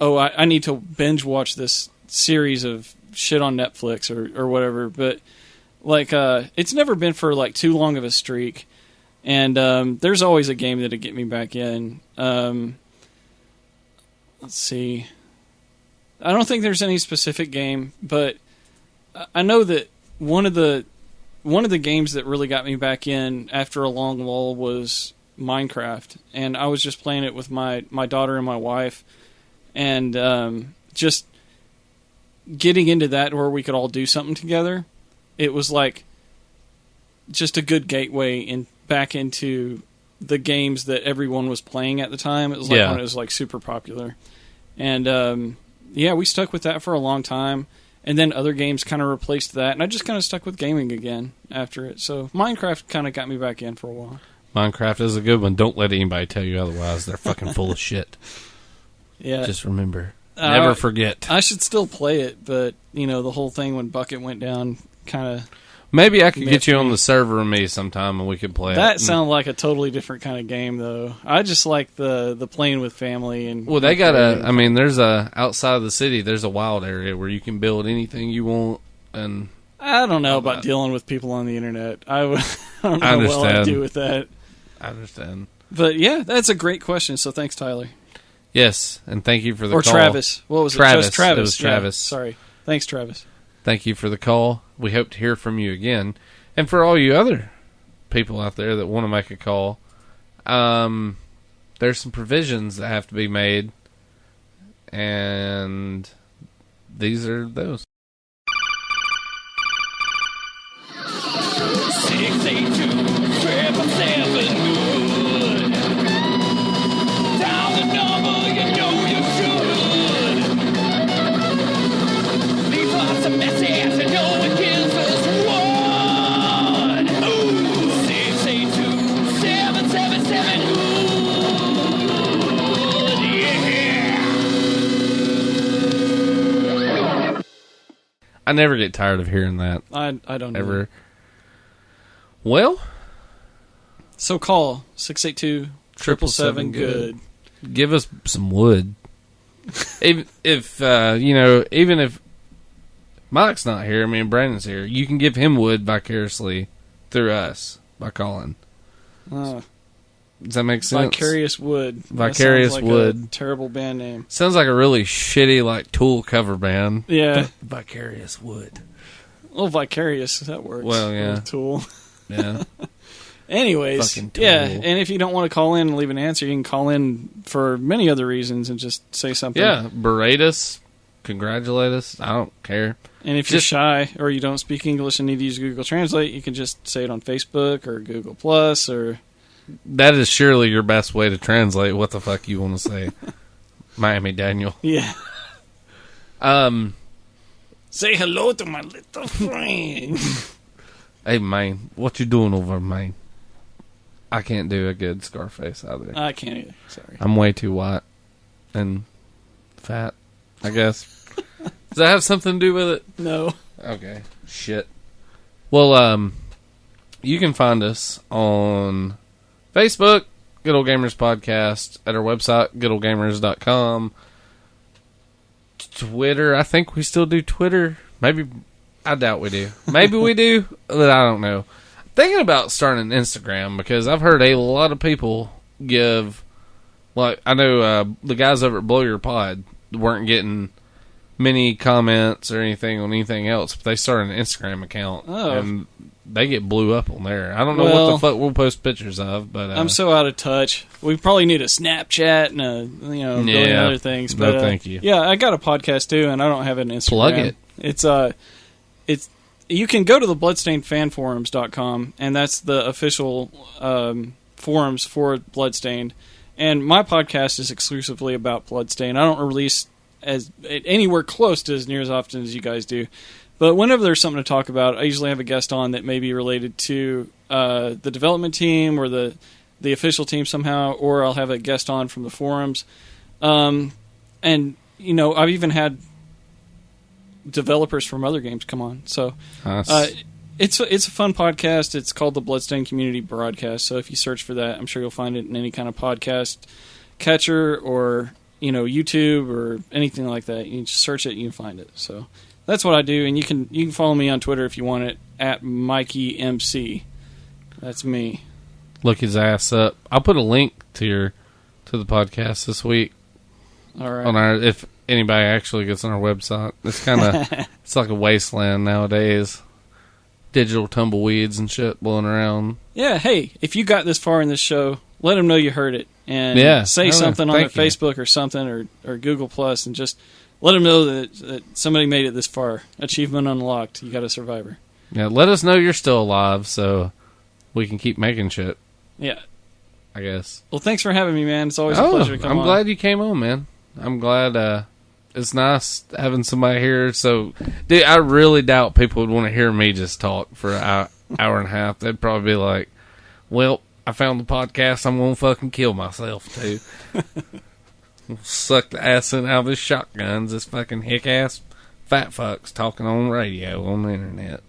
oh, I need to binge watch this series of shit on Netflix or whatever. But, like, it's never been for, like, too long of a streak. And there's always a game that'll get me back in. Let's see. I don't think there's any specific game, but I know that one of the games that really got me back in after a long lull was Minecraft, and I was just playing it with my daughter and my wife, and just getting into that where we could all do something together. It was like just a good gateway back into the games that everyone was playing at the time. It was like when it was like super popular, and we stuck with that for a long time, and then other games kind of replaced that, and I just kind of stuck with gaming again after it. So Minecraft kind of got me back in for a while. Minecraft is a good one. Don't let anybody tell you otherwise. They're fucking full of shit. Yeah. Just remember. Never forget. I should still play it, but, the whole thing when Bucket went down kind of... Maybe I could get you on the server with me sometime and we could play it. That sounds like a totally different kind of game, though. I just like the playing with family. And well, they got there's outside of the city, there's a wild area where you can build anything you want. And I don't know about dealing with people on the internet. I don't know what I'd do with that. I understand. But yeah, that's a great question, so thanks, Tyler. Yes, and thank you for the call. Or Travis. What was it? Travis. Travis. It was Travis. Yeah, sorry. Thanks, Travis. Thank you for the call. We hope to hear from you again. And for all you other people out there that want to make a call, there's some provisions that have to be made, and these are those. 682-777 good. Dial the number, you know you should. Leave us a message, you know it gives us one. Ooh, 682-777 good. Yeah. I never get tired of hearing that. I don't know. Ever. Well, so call 682-777 good. Give us some wood. Even if Mike's not here, I mean Brandon's here, you can give him wood vicariously through us by calling. Does that make sense? Vicarious Wood. Vicarious like Wood. A terrible band name. Sounds like a really shitty like Tool cover band. Yeah. Vicarious Wood. Well, Vicarious, that works. Well, yeah. Tool. Yeah. Anyways, Fucking Tool. yeah, and if you don't want to call in and leave an answer, you can call in for many other reasons and just say something. Yeah, berate us, congratulate us. I don't care. And if you're shy or you don't speak English and need to use Google Translate, you can just say it on Facebook or Google Plus or... That is surely your best way to translate what the fuck you want to say. Miami Daniel. Yeah. Say hello to my little friend. Hey, man, what you doing over, man? I can't do a good Scarface either. I can't either. Sorry. I'm way too white and fat, I guess. Does that have something to do with it? No. Okay. Shit. Well, you can find us on Facebook, Good Ole Gamers Podcast, at our website, goodolegamers.com. Twitter, I think we still do Twitter. Maybe, I doubt we do. Maybe we do, but I don't know. thinking about starting an Instagram because I've heard a lot of people give, like, I know the guys over at Blow Your Pod weren't getting many comments or anything on anything else, but they started an Instagram account and they get blew up on there. I don't know what the fuck we'll post pictures of, but I'm so out of touch. We probably need a Snapchat and a billion other things. But no, thank you. Yeah, I got a podcast too, and I don't have an Instagram. Plug it. It's you can go to the bloodstainedfanforums.com, and that's the official forums for Bloodstained. And my podcast is exclusively about Bloodstained. I don't release as anywhere close to as near as often as you guys do. But whenever there's something to talk about, I usually have a guest on that may be related to the development team or the official team somehow, or I'll have a guest on from the forums. And, I've even had developers from other games come on. So it's a fun podcast. It's called the Bloodstained Community Broadcast. So if you search for that, I'm sure you'll find it in any kind of podcast catcher or, YouTube or anything like that. You can just search it, you can find it. So that's what I do, and you can follow me on Twitter if you want it at MikeyMC. That's me. Look his ass up. I'll put a link to the podcast this week. All right. If anybody actually gets on our website, it's kind of it's like a wasteland nowadays. Digital tumbleweeds and shit blowing around. Yeah. Hey, if you got this far in this show, let them know you heard it, and say something on their Facebook or something or Google Plus, and just let them know that somebody made it this far. Achievement unlocked. You got a survivor. Yeah, let us know you're still alive so we can keep making shit. Yeah. I guess. Well, thanks for having me, man. It's always a pleasure to come on. I'm glad you came on, man. I'm glad it's nice having somebody here. So, dude, I really doubt people would want to hear me just talk for an hour and a half. They'd probably be like, well, I found the podcast. I'm going to fucking kill myself, too. Suck the ass in out of his shotguns. This fucking hick-ass fat fucks talking on radio on the internet.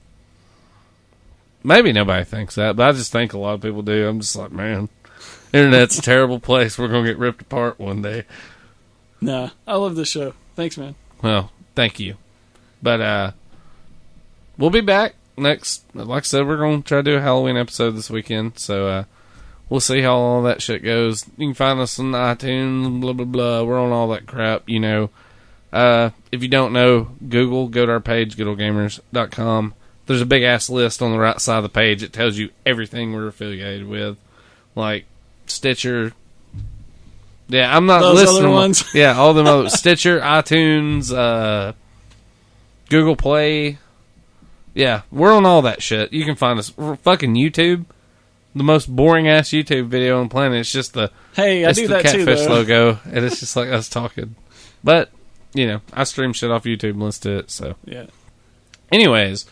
Maybe nobody thinks that, but I just think a lot of people do. I'm just like, man, internet's a terrible place. We're going to get ripped apart one day. Nah, I love this show. Thanks, man. Well, thank you. But we'll be back next. Like I said, we're going to try to do a Halloween episode this weekend, so we'll see how all that shit goes. You can find us on iTunes, blah, blah, blah. We're on all that crap, If you don't know, go to our page, goodolegamers.com. There's a big-ass list on the right side of the page. It tells you everything we're affiliated with, like Stitcher. Yeah, I'm not those listing other ones. Yeah, all them other Stitcher, iTunes, Google Play. Yeah, we're on all that shit. You can find us. We're fucking YouTube. The most boring-ass YouTube video on the planet. It's just the catfish logo, and it's just like us talking. But, I stream shit off YouTube and listen to it, so. Yeah. Anyways,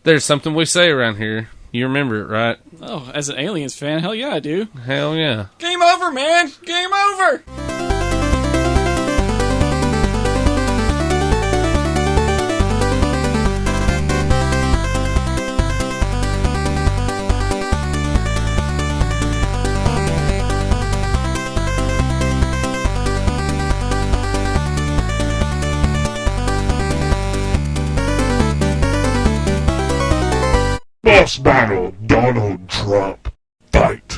there's something we say around here. You remember it, right? Oh, as an Aliens fan, hell yeah, I do. Hell yeah. Game over, man! Game over! Boss battle, Donald Trump. Fight.